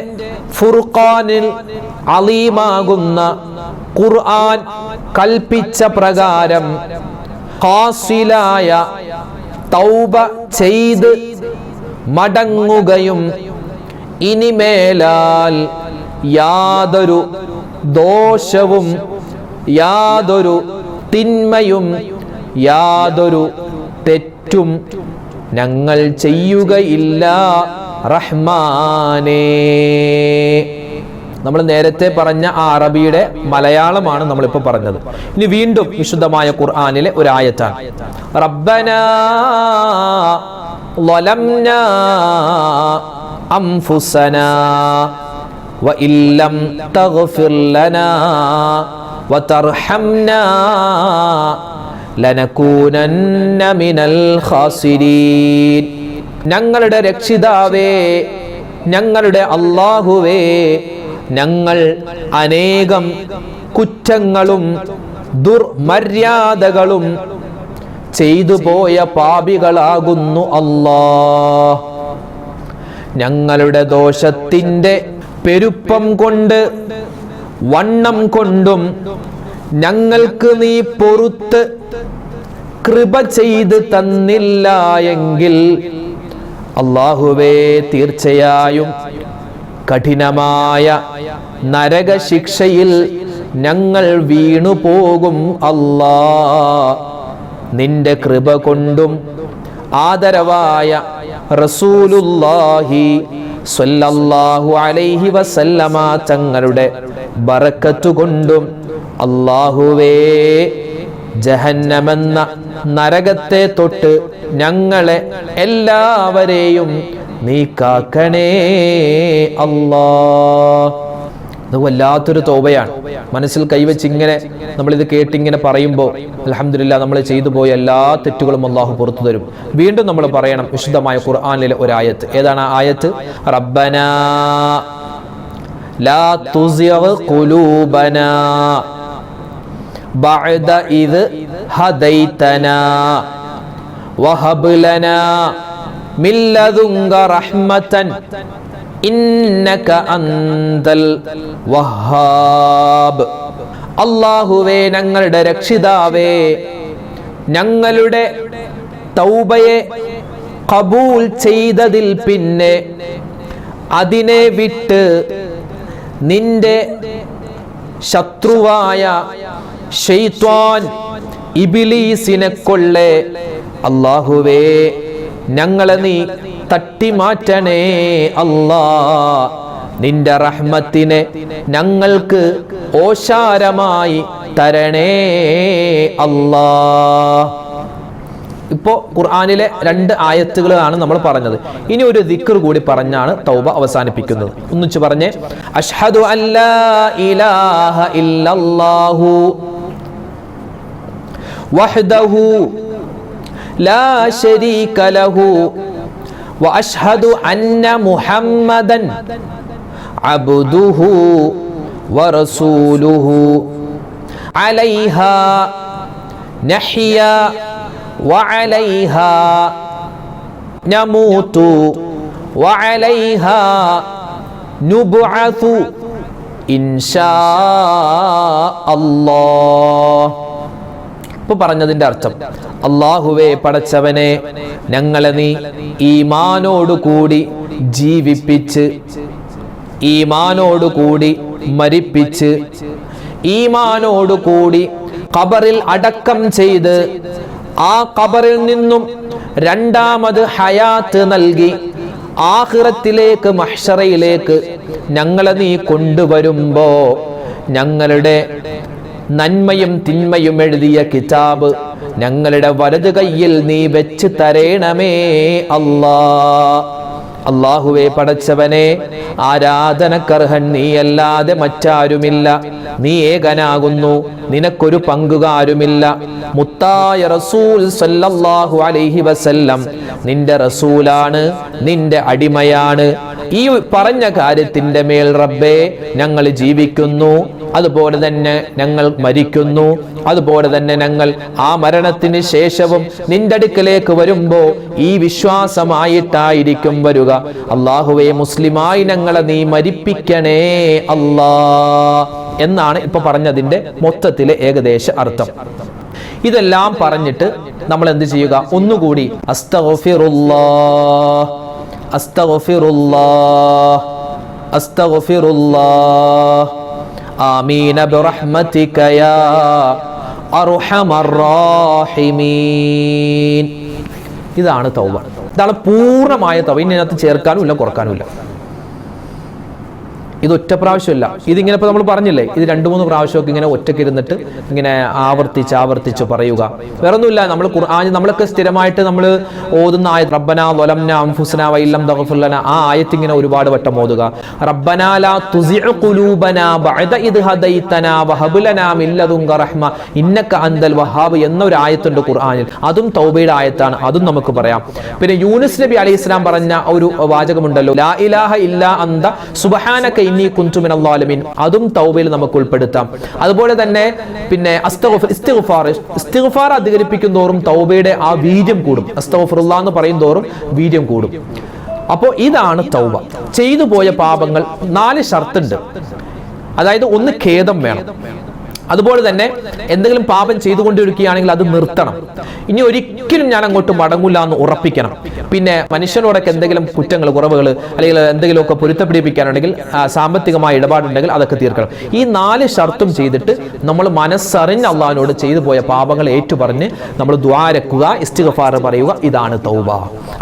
ഫുർഖാനിൽ അലീമാകുന്ന ഖുർആൻ കൽപ്പിച്ച പ്രകാരം ഖാസിലായ തൗബ ചെയ്ത് മടങ്ങുകയും ഇനിമേലാൽ യാതൊരു ദോഷവും യാതൊരു തിന്മയും യാതൊരു തെറ്റും ഞങ്ങൾ ചെയ്യുകയില്ല റഹ്മാനേ. നമ്മൾ നേരത്തെ പറഞ്ഞ ആ അറബിയുടെ മലയാളമാണ് നമ്മളിപ്പോൾ പറഞ്ഞത്. ഇനി വീണ്ടും വിശുദ്ധമായ ഖുർആനിലെ ഒരു ആയത്താണ്. റബ്ബനാ ളലംനാ അൻഫുസനാ വഇല്ലം തഗ്ഫിർ ലനാ വതർഹംനാ ലനകൂനന്ന മിനൽ ഖാസിരീൻ. ഞങ്ങളുടെ രക്ഷിതാവേ, ഞങ്ങളുടെ അല്ലാഹുവേ, ഞങ്ങൾ അനേകം കുറ്റങ്ങളും ദുർമര്യാദകളും ചെയ്തു പോയ പാപികളാകുന്നു അല്ലാഹ്. ഞങ്ങളുടെ ദോഷത്തിൻ്റെ പെരുപ്പം കൊണ്ട് വണ്ണം കൊണ്ടും ഞങ്ങൾക്ക് നീ പൊറുത്ത് കൃപ ചെയ്ത് തന്നില്ല എങ്കിൽ അല്ലാഹുവേ, തീർച്ചയായും കഠിനമായ നരകശിക്ഷയിൽ ഞങ്ങൾ വീണുപോകും അല്ലാഹ്. നിന്റെ കൃപ കൊണ്ടും ആദരവായ റസൂലുള്ളാഹി സ്വല്ലല്ലാഹു അലൈഹി വസല്ലമ തങ്ങളുടെ ബറക്കത്ത് കൊണ്ടും അല്ലാഹുവേ, ജഹന്നമെന്ന നരകത്തെ തൊട്ട് ഞങ്ങളെ എല്ലാവരെയും നീ കാക്കണേ അല്ലാഹ്. അത് വല്ലാത്തൊരു തൗബയാണ്. മനസ്സിൽ കൈവച്ച് ഇങ്ങനെ നമ്മളിത് കേട്ടിങ്ങനെ പറയുമ്പോൾ അൽഹംദുലില്ലാഹ് നമ്മൾ ചെയ്തു പോയ എല്ലാ തെറ്റുകളും അല്ലാഹു പുറത്തു തരും. വീണ്ടും നമ്മൾ പറയണം വിശുദ്ധമായ ഖുർആനിലെ ഒരു ആയത്ത്. ഏതാണ് ആ ആയത്ത്? റബ്ബനാ ലാ തുസിഗ് ഖുലൂബനാ ബഅദ ഇദ് ഹദൈതനാ വഹബ് ലനാ മിൻ ലദുൻക റഹ്മതൻ ഇന്നക അന്തൽ വഹാബ്. അല്ലാഹുവേ, ഞങ്ങളുടെ രക്ഷിതാവേ, ഞങ്ങളുടെ തൗബയെ കബൂൽ ചെയ്തതിൽ പിന്നെ അതിനെ വിട്ട് നിന്റെ ശത്രുവായ ശൈത്വാൻ ഇബ്ലീസിനെ കൊള്ളേ അല്ലാഹുവേ ഞങ്ങളെ നീ തട്ടിമാറ്റണേ അല്ലാ. നിന്റെ റഹ്മത്തിനെ ഞങ്ങൾക്ക് ഓശാരമായി തരണേ അല്ലാ. ഇപ്പോ ഖുർആനിലെ 2 ആയത്തുകളാണ് നമ്മൾ പറഞ്ഞത്. ഇനി ഒരു ദിക്ർ കൂടി പറഞ്ഞാണ് തൗബ അവസാനിപ്പിക്കുന്നത്. ഒന്നിച്ച് പറഞ്ഞേ, അഷ്ഹദു അല്ലാ ഇലാഹ ഇല്ലല്ലാഹു വഹ്ദഹു ലാ ശരീക ലഹു വഅഷ്ഹദു അന്ന മുഹമ്മദൻ അബ്ദുഹു വറസൂലുഹു അലൈഹാ നഹ്യാ വഅലൈഹാ നമൂതു വഅലൈഹാ നുബ്അതു ഇൻഷാ അല്ലാഹ്. ഇപ്പൊ പറഞ്ഞതിന്റെ അർത്ഥം, അല്ലാഹുവേ പടച്ചവനെ, ഞങ്ങളെ നീ ഈമാനോടുകൂടി ജീവിപ്പിച്ച്, ഈമാനോടുകൂടി മരിപ്പിച്ച്, ഈമാനോടുകൂടി ഖബറിൽ അടക്കം ചെയ്ത്, ആ ഖബറിൽ നിന്നും രണ്ടാമത് ഹയാത്ത് നൽകി ആഖിറത്തിലേക്ക് മഹ്ശറയിലേക്ക് ഞങ്ങളെ നീ കൊണ്ടുവരുമ്പോ ഞങ്ങളുടെ നന്മയും തിന്മയും എഴുതിയ കിതാബ് ഞങ്ങളുടെ വലതു കയ്യിൽ നീ വെച്ച് തരേണമേ അല്ലാ. അല്ലാഹുവേ പടച്ചവനെ, ആരാധനക്കർഹൻ നീയല്ലാതെ മറ്റാരുമില്ല, നീ ഏകനാകുന്നു, നിനക്കൊരു പങ്കുകാരുമില്ല. മുത്തായ റസൂൽ സല്ലല്ലാഹു അലൈഹി വസല്ലം നിന്റെ റസൂലാണ്, നിന്റെ അടിമയാണ്. ഈ പറഞ്ഞ കാര്യത്തിന്റെ മേൽ റബ്ബേ ഞങ്ങൾ ജീവിക്കുന്നു, അതുപോലെ തന്നെ ഞങ്ങൾ മരിക്കുന്നു, അതുപോലെ തന്നെ ഞങ്ങൾ ആ മരണത്തിന് ശേഷവും നിന്റെ അടുക്കലേക്ക് വരുമ്പോ ഈ വിശ്വാസമായിട്ടായിരിക്കും വരിക. അല്ലാഹുവേ, മുസ്ലിമായി ഞങ്ങളെ നീ മരിപ്പിക്കണേ അല്ലാ എന്നാണ് ഇപ്പൊ പറഞ്ഞതിന്റെ മൊത്തത്തിലെ ഏകദേശ അർത്ഥം. ഇതെല്ലാം പറഞ്ഞിട്ട് നമ്മൾ എന്ത് ചെയ്യുക? ഒന്നുകൂടി അസ്തഗ്ഫിറുല്ലാഹ് അസ്തഗ്ഫിറുല്ലാഹ് അസ്തഗ്ഫിറുല്ലാഹ് ആമീന ബിറഹ്മതിക യാ അർഹമർ റഹീമീൻ. ഇതാണ് തൗബ. ഇതാണ് പൂർണ്ണമായ തൗബ. ഇതിനകത്ത് ചേർക്കാനുമില്ല കുറക്കാനുമില്ല. ഇത് ഒറ്റ പ്രാവശ്യമല്ല. ഇതിങ്ങനെ ഇപ്പൊ നമ്മൾ പറഞ്ഞില്ലേ, ഇത് 2-3 പ്രാവശ്യമൊക്കെ ഇങ്ങനെ ഒറ്റയ്ക്ക് ഇരുന്നിട്ട് ഇങ്ങനെ ആവർത്തിച്ച് പറയുക. വേറൊന്നുമില്ല. നമ്മൾ ഖുർആൻ നമ്മളൊക്കെ സ്ഥിരമായിട്ട് നമ്മൾ ഓതുന്ന ആയത്ത് റബ്ബനാ വലംനാ അൻഫുസനാ വഇല്ലം തഗ്ഫിർ ലനാ, ആ ആയത്ത് ഇങ്ങനെ ഒരുപാട് വട്ടം ഓതുക. റബ്ബനാ ലാ തുസിഉ ഖുലൂബനാ ബഅദ ഇദ് ഹദൈതനാ വഹബ് ലനാ മിൻ ലദുൻക റഹ്മ ഇന്നക അൻതൽ വഹാബ് എന്നൊരു ആയത്തുണ്ട് ഖുർആനിൽ. അതും തൗബയുടെ ആയത്താണ്. അതും നമുക്ക് പറയാം. പിന്നെ യൂനുസ് നബി അലൈഹിസ്സലാം പറഞ്ഞ ഒരു വാചകമുണ്ടല്ലോ, ലാ ഇലാഹ ഇല്ലാ അന്ത സുബ്ഹാനക ഇന്നി കുന്തു മിനൽ ളാലിമീൻ, അതും തൗബയിൽ നമുക്ക് ഉൾപ്പെടുത്താം. അതുപോലെ തന്നെ പിന്നെ ഇസ്തിഗ്ഫാർ അധികരിപ്പിക്കും തോറും തൗബയുടെ ആ വീര്യം കൂടും. അസ്തഗ്ഫിറുല്ലാഹ് എന്ന് പറയും തോറും വീര്യം കൂടും. അപ്പോൾ ഇതാണ് തൗബ. ചെയ്തു പോയ പാപങ്ങൾ 4 ഷർത്തുണ്ട്. അതായത് ഒന്ന് ഖേദം വേണം, അതുപോലെ തന്നെ എന്തെങ്കിലും പാപം ചെയ്തുകൊണ്ടിരിക്കുകയാണെങ്കിൽ അത് നിർത്തണം. ഇനി ഒരിക്കലും ഞാൻ അങ്ങോട്ട് മടങ്ങൂല എന്ന് ഉറപ്പിക്കണം. പിന്നെ മനുഷ്യനോടൊക്കെ എന്തെങ്കിലും കുറ്റങ്ങൾ, കുറവുകൾ അല്ലെങ്കിൽ എന്തെങ്കിലുമൊക്കെ പൊരുത്തപ്പിടിപ്പിക്കാനുണ്ടെങ്കിൽ, സാമ്പത്തികമായ ഇടപാടുണ്ടെങ്കിൽ അതൊക്കെ തീർക്കണം. ഈ 4 ഷർത്തും ചെയ്തിട്ട് നമ്മൾ മനസ്സറിഞ്ഞ് അള്ളാഹിനോട് ചെയ്തു പോയ പാപങ്ങൾ ഏറ്റുപറഞ്ഞ് നമ്മൾ ദ്വാരക്കുക, ഇസ്തിഗ്ഫാർ പറയുക. ഇതാണ് തൗബ.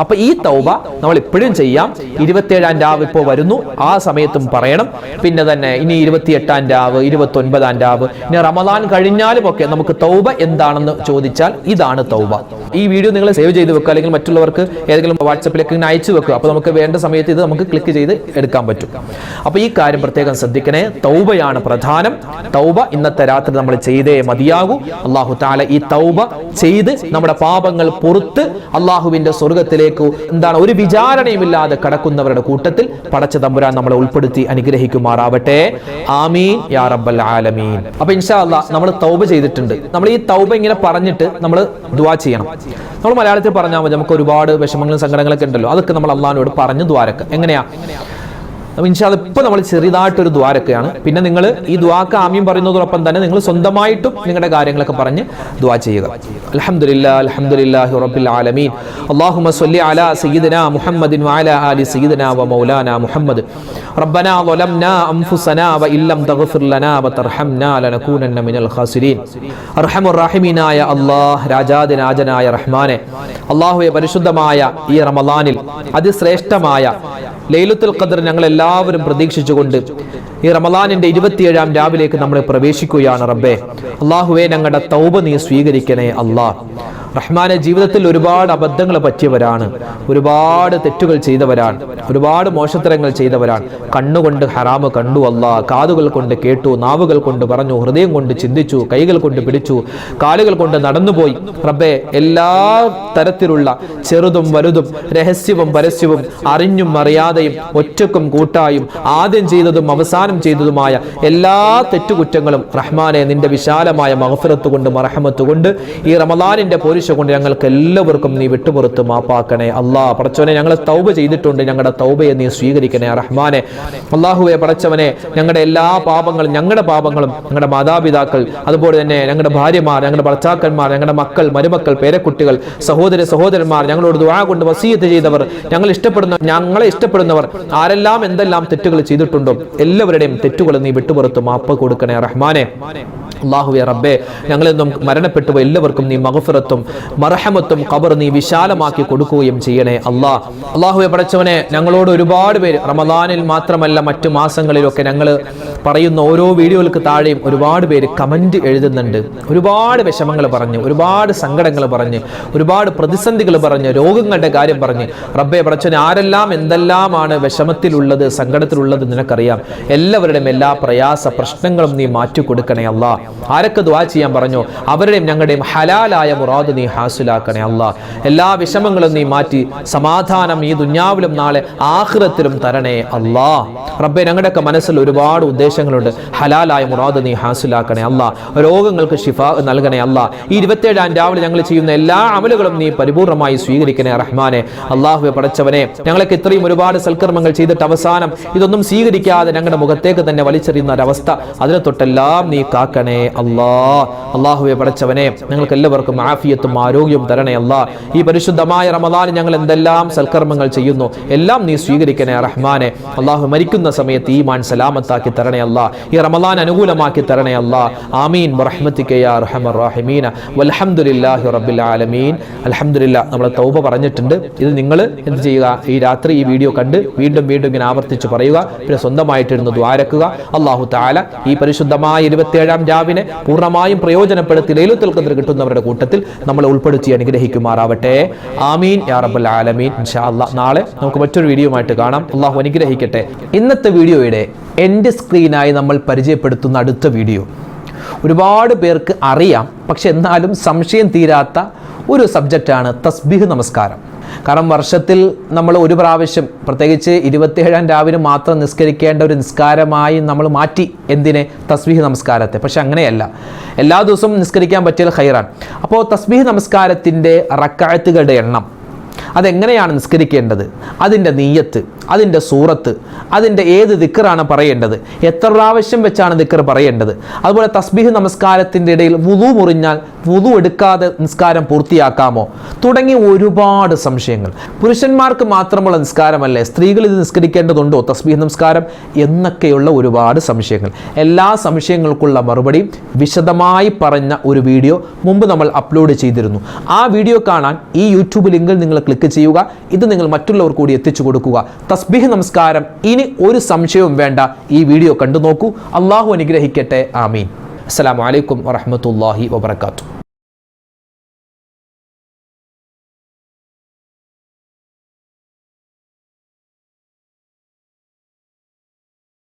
അപ്പൊ ഈ തൗബ നമ്മൾ ഇപ്പോഴും ചെയ്യാം. 27-ാം രാവ് ഇപ്പോൾ വരുന്നു, ആ സമയത്തും പറയണം. പിന്നെ തന്നെ ഇനി 28-ാം രാവ്, 29-ാം രാവ്, റമദാൻ കഴിഞ്ഞാലും ഒക്കെ നമുക്ക് തൗബ എന്താണെന്ന് ചോദിച്ചാൽ ഇതാണ് തൗബ. ഈ വീഡിയോ നിങ്ങൾ സേവ് ചെയ്ത് വെക്കുക, അല്ലെങ്കിൽ മറ്റുള്ളവർക്ക് ഏതെങ്കിലും വാട്സപ്പിലേക്ക് ഇങ്ങനെ അയച്ചു വെക്കുക. അപ്പോൾ നമുക്ക് വേണ്ട സമയത്ത് ഇത് നമുക്ക് ക്ലിക്ക് ചെയ്ത് എടുക്കാൻ പറ്റും. അപ്പോൾ ഈ കാര്യം പ്രത്യേകം ശ്രദ്ധിക്കണേ. തൗബയാണ് പ്രധാനം. തൗബ ഇന്നത്തെ രാത്രി നമ്മൾ ചെയ്തേ മതിയാകൂ. അല്ലാഹു തആല ഈ തൗബ ചെയ്ത് നമ്മുടെ പാപങ്ങൾ പുറത്ത് അല്ലാഹുവിന്റെ സ്വർഗ്ഗത്തിലേക്ക് ഒരു വിചാരണയുമില്ലാതെ കടക്കുന്നവരുടെ കൂട്ടത്തിൽ പടച്ച തമ്പുരാൻ നമ്മളെ ഉൾപ്പെടുത്തി അനുഗ്രഹിക്കുമാറാവട്ടെ. ആമീൻ യാ റബ്ബൽ ആലമീൻ. അപ്പോൾ ഇൻഷാ അല്ലാഹ് നമ്മൾ തൗബ ചെയ്തിട്ടുണ്ട്. നമ്മൾ ഈ തൗബ ഇങ്ങനെ പറഞ്ഞിട്ട് നമ്മൾ ദുആ ചെയ്യണം. നമ്മൾ മലയാളത്തിൽ പറഞ്ഞാൽ മതി. നമുക്ക് ഒരുപാട് വിഷമങ്ങളും സങ്കടങ്ങളൊക്കെ ഉണ്ടല്ലോ, അതൊക്കെ നമ്മൾ അള്ളാഹിനോട് പറഞ്ഞു ദ്വാരക്കുക. എങ്ങനെയാ? اللهم اغفر لي ذنوبي كلها واسقني ببرحمتك الجنة ولا تخزني يوم القيامة. 3 പ്രാവശ്യം. 3 പ്രാവശ്യം നമ്മൾ ദ്വാ ചെയ്യണം. ഇൻഷാ അല്ലാഹ് ഇപ്പോൾ നമ്മൾ ചെറുതായിട്ടൊരു ദ്വാരൊക്കെയാണ്. പിന്നെ നിങ്ങൾ ഈ ദ്വാക്ക് ആമീൻ പറയുന്നതോടൊപ്പം തന്നെ നിങ്ങൾ സ്വന്തമായിട്ടും നിങ്ങളുടെ കാര്യങ്ങളൊക്കെ പറഞ്ഞ് ദ്വാ ചെയ്യുക. അൽഹംദുലില്ലാഹി റബ്ബിൽ ആലമീൻ. അല്ലാഹുമ്മ സ്വല്ലി അലാ സയ്യിദിനാ മുഹമ്മദിൻ വഅലാ ആലി സയ്യിദിനാ വമൗലാനാ മുഹമ്മദ്. റബ്ബനാ ളലംനാ അൻഫുസനാ വഇല്ലം തഗ്ഫിർ ലനാ വതർഹംനാ ലനകൂനന്ന മിനൽ ഖാസിരീൻ. അർഹമുർ റഹീമീനായ അല്ലാഹ്, രാജാതിരാജനായ റഹ്മാനെ, അല്ലാഹുവേ, പരിശുദ്ധമായ ഈ റമളാനിൽ അതിശ്രേഷ്ഠമായ ലൈലത്തുൽ ഖദ്ർ ഞങ്ങൾ എല്ലാവരും പ്രതീക്ഷിച്ചുകൊണ്ട് ഈ റമളാനിന്റെ 27-ാം രാവിലേക്ക് നമ്മൾ പ്രവേശിക്കുകയാണ്. റബ്ബേ അല്ലാഹുവേ, ഞങ്ങളുടെ തൗബ നീ സ്വീകരിക്കണേ അല്ലാഹ്. റഹ്മാനെ, ജീവിതത്തിൽ ഒരുപാട് അബദ്ധങ്ങൾ പറ്റിയവരാണ്, ഒരുപാട് തെറ്റുകൾ ചെയ്തവരാണ്, ഒരുപാട് മോശത്തരങ്ങൾ ചെയ്തവരാണ്. കണ്ണുകൊണ്ട് ഹറാമ് കണ്ടു അല്ലാഹ്, കാതുകൾ കൊണ്ട് കേട്ടു, നാവുകൾ കൊണ്ട് പറഞ്ഞു, ഹൃദയം കൊണ്ട് ചിന്തിച്ചു, കൈകൾ കൊണ്ട് പിടിച്ചു, കാലുകൾ കൊണ്ട് നടന്നുപോയി. റബ്ബേ, എല്ലാ തരത്തിലുള്ള ചെറുതും വലുതും രഹസ്യവും പരസ്യവും അറിഞ്ഞും അറിയാതെയും ഒറ്റക്കും കൂട്ടായും ആദ്യം ചെയ്തതും അവസാനം ചെയ്തതുമായ എല്ലാ തെറ്റുകുറ്റങ്ങളും റഹ്മാനെ നിന്റെ വിശാലമായ മഗ്ഫിറത്ത് കൊണ്ട് മർഹമത്ത് കൊണ്ട് ഈ റമളാനിന്റെ കൊണ്ട് ഞങ്ങൾക്ക് എല്ലാവർക്കും നീ വിട്ടുപുറത്ത് മാപ്പാക്കണേ അല്ലാഹ്. പടച്ചവനെ, ഞങ്ങൾ തൗബ ചെയ്തിട്ടുണ്ട്, ഞങ്ങളുടെ തൗബയെ നീ സ്വീകരിക്കണേ റഹ്മാനെ. അല്ലാഹുവേ, പടച്ചവനെ, ഞങ്ങളുടെ എല്ലാ പാപങ്ങളും, ഞങ്ങളുടെ ഞങ്ങളുടെ മാതാപിതാക്കൾ, അതുപോലെ തന്നെ ഞങ്ങളുടെ ഭാര്യമാർ, ഞങ്ങളുടെ ഭർത്താക്കന്മാർ, ഞങ്ങളുടെ മക്കൾ, മരുമക്കൾ, പേരക്കുട്ടികൾ, സഹോദരന്മാർ, ഞങ്ങളോട് ദുആ കൊണ്ട് വസിയത്ത് ചെയ്തവർ, ഞങ്ങളെ ഇഷ്ടപ്പെടുന്നവർ ആരെല്ലാം എന്തെല്ലാം തെറ്റുകൾ ചെയ്തിട്ടുണ്ടോ എല്ലാവരുടെയും തെറ്റുകൾ നീ വിട്ടുപുറത്ത് മാപ്പ് കൊടുക്കണേ റഹ്മാനെ. അല്ലാഹുവേ, റബ്ബേ, ഞങ്ങളെന്നും മരണപ്പെട്ടു എല്ലാവർക്കും നീ മഗ്ഫിറത്തും മർഹമത്തും ഖബർ നീ വിശാലമാക്കി കൊടുക്കുകയും ചെയ്യണേ അല്ലാഹ്. അല്ലാഹുവേ, പടച്ചവനെ, ഞങ്ങളോട് ഒരുപാട് പേര് റമളാനിൽ മാത്രമല്ല മറ്റു മാസങ്ങളിലൊക്കെ ഞങ്ങൾ പറയുന്ന ഓരോ വീഡിയോകൾക്ക് താഴെയും ഒരുപാട് പേര് കമന്റ് എഴുതുന്നുണ്ട്. ഒരുപാട് വിഷമങ്ങൾ പറഞ്ഞ്, ഒരുപാട് സങ്കടങ്ങൾ പറഞ്ഞ്, ഒരുപാട് പ്രതിസന്ധികൾ പറഞ്ഞ്, രോഗങ്ങളുടെ കാര്യം പറഞ്ഞ്. റബ്ബേ, പടച്ചവനെ, ആരെല്ലാം എന്തെല്ലാമാണ് വിഷമത്തിലുള്ളത്, സങ്കടത്തിലുള്ളത് നിനക്കറിയാം. എല്ലാവരുടെയും എല്ലാ പ്രയാസ പ്രശ്നങ്ങളും നീ മാറ്റി കൊടുക്കണേ അല്ലാഹ്. ആരൊക്കെ ദുആ ചെയ്യാൻ പറഞ്ഞോ അവരുടെയും ഞങ്ങളുടെയും ഹലാലായ മുറാദ് നീ ഹാസിലാക്കണേ അല്ലാഹ്. എല്ലാ വിഷമങ്ങളും നീ മാറ്റി സമാധാനം ഈ ദുനിയാവിലും നാളെ ആഖിറത്തിലും തരണേ അല്ലാഹ്. റബ്ബേ, ഞങ്ങളുടെയൊക്കെ മനസ്സിൽ ഒരുപാട് ഉദ്ദേശങ്ങളുണ്ട്. ഹലാലായ മുറാദ് നീ ഹാസിലാക്കണേ അല്ലാഹ്. രോഗങ്ങൾക്ക് ശിഫാ നൽകണേ അല്ലാഹ്. ഈ 27-ാം രാവിലെ ഞങ്ങൾ ചെയ്യുന്ന എല്ലാ അമലുകളും നീ പരിപൂർണമായി സ്വീകരിക്കണേ റഹ്മാനെ. അല്ലാഹുവേ, പടച്ചവനെ, ഞങ്ങൾക്ക് ഇത്രയും ഒരുപാട് സൽക്കർമ്മങ്ങൾ ചെയ്തിട്ട് അവസാനം ഇതൊന്നും സ്വീകരിക്കാതെ ഞങ്ങളുടെ മുഖത്തേക്ക് തന്നെ വലിച്ചെറിയുന്ന ഒരവസ്ഥ, അതിനെ തൊട്ടെല്ലാം നീ കാക്കണേ അല്ലാഹ്. അല്ലാഹുവേ, പടച്ചവനെ, ഞങ്ങൾക്ക് എല്ലാവർക്കും ആഫിയത്തും ആരോഗ്യവും തരണേ അല്ലാഹ്. ഈ പരിശുദ്ധമായ റമളാനിൽ ഞങ്ങൾ എന്തെല്ലാം സൽക്കർമ്മങ്ങൾ ചെയ്യുന്നു എല്ലാം നീ സ്വീകരിക്കണേ റഹ്മാനെ. അല്ലാഹു, മരിക്കുന്ന സമയത്ത് ഈമാൻ സലാമത്താക്കി തരണേ അല്ലാഹ്. ഈ റമളാൻ അനുകൂലമാക്കി തരണേ അല്ലാഹ്. ആമീൻ ബിറഹ്മതിക യാ അർഹമർ റഹീമീൻ. വൽഹംദുലില്ലാഹി റബ്ബിൽ ആലമീൻ. അൽഹംദുലില്ലാഹ്, നമ്മൾ തൗബ പറഞ്ഞിട്ടുണ്ട്. ഇത് നിങ്ങൾ എന്ത് ചെയ്യുക, ഈ രാത്രി ഈ വീഡിയോ കണ്ട് വീണ്ടും വീണ്ടും ഇങ്ങനെ ആവർത്തിച്ച് പറയുക. പിന്നെ സ്വന്തമായിട്ടിരുന്ന് ദ്വാരക്കുക. അല്ലാഹു തആല ഈ പരിശുദ്ധമായ 27-ാം രാവിനെ പൂർണ്ണമായും പ്രയോജനപ്പെടുത്തി ലൈലത്തുൽ ഖദ്ർ കിട്ടുന്നവരുടെ കൂട്ടത്തിൽ നമ്മളെ ഉൾപ്പെടുത്തി അനുഗ്രഹിക്കുമാറാവട്ടെ. ആമീൻ യാ റബ്ബൽ ആലമീൻ. ഇൻഷാ അല്ലാഹ് നാളെ നമുക്ക് മറ്റൊരു വീഡിയോയുമായിട്ട് കാണാം. അല്ലാഹു അനുഗ്രഹിക്കട്ടെ. ഇന്നത്തെ വീഡിയോയുടെ എൻഡ് സ്ക്രീനായി നമ്മൾ പരിചയപ്പെടുത്തുന്ന അടുത്ത വീഡിയോ ഒരുപാട് പേർക്ക് അറിയാം, പക്ഷെ എന്നാലും സംശയം തീരാത്ത ഒരു സബ്ജക്റ്റാണ് തസ്ബീഹ് നമസ്കാരം. കാരണം വർഷത്തിൽ നമ്മൾ ഒരു പ്രാവശ്യം, പ്രത്യേകിച്ച് 27-ാം രാവിലെ മാത്രം നിസ്കരിക്കേണ്ട ഒരു നിസ്കാരമായി നമ്മൾ മാറ്റി. എന്തിനെ? തസ്ബീഹ് നമസ്കാരത്തെ. പക്ഷെ അങ്ങനെയല്ല, എല്ലാ ദിവസവും നിസ്കരിക്കാൻ പറ്റിയാൽ ഖൈറാൻ. അപ്പോൾ തസ്ബീഹ് നമസ്കാരത്തിൻ്റെ റക്അത്തുകളുടെ എണ്ണം, അതെങ്ങനെയാണ് നിസ്കരിക്കേണ്ടത്, അതിൻ്റെ നിയ്യത്ത്, അതിൻ്റെ സൂറത്ത്, അതിൻ്റെ ഏത് ദിക്റാണ് പറയേണ്ടത്, എത്ര പ്രാവശ്യം വെച്ചാണ് ദിക്ർ പറയേണ്ടത്, അതുപോലെ തസ്ബീഹ് നമസ്കാരത്തിൻ്റെ ഇടയിൽ വുളു മുറിഞ്ഞാൽ വുളു എടുക്കാതെ നിസ്കാരം പൂർത്തിയാക്കാമോ, തുടങ്ങിയ ഒരുപാട് സംശയങ്ങൾ. പുരുഷന്മാർക്ക് മാത്രമുള്ള നിസ്കാരമല്ലേ, സ്ത്രീകൾ ഇത് നിസ്കരിക്കേണ്ടതുണ്ടോ തസ്ബീഹ് നമസ്കാരം എന്നൊക്കെയുള്ള ഒരുപാട് സംശയങ്ങൾ. എല്ലാ സംശയങ്ങൾക്കുള്ള മറുപടി വിശദമായി പറഞ്ഞ ഒരു വീഡിയോ മുമ്പ് നമ്മൾ അപ്ലോഡ് ചെയ്തിരുന്നു. ആ വീഡിയോ കാണാൻ ഈ യൂട്യൂബ് ലിങ്കിൽ നിങ്ങൾ ക്ലിക്ക് ചെയ്യുക. ഇത് നിങ്ങൾ മറ്റുള്ളവർ കൂടി എത്തിച്ചു കൊടുക്കുക. തസ്ബീഹ് നമസ്കാരം ഇനി ഒരു സംശയവും വേണ്ട, ഈ വീഡിയോ കണ്ടു നോക്കൂ. അല്ലാഹു അനുഗ്രഹിക്കട്ടെ. ആമീൻ. അസ്സലാമു അലൈക്കും വറഹ്മത്തുള്ളാഹി വബറകാതുഹു.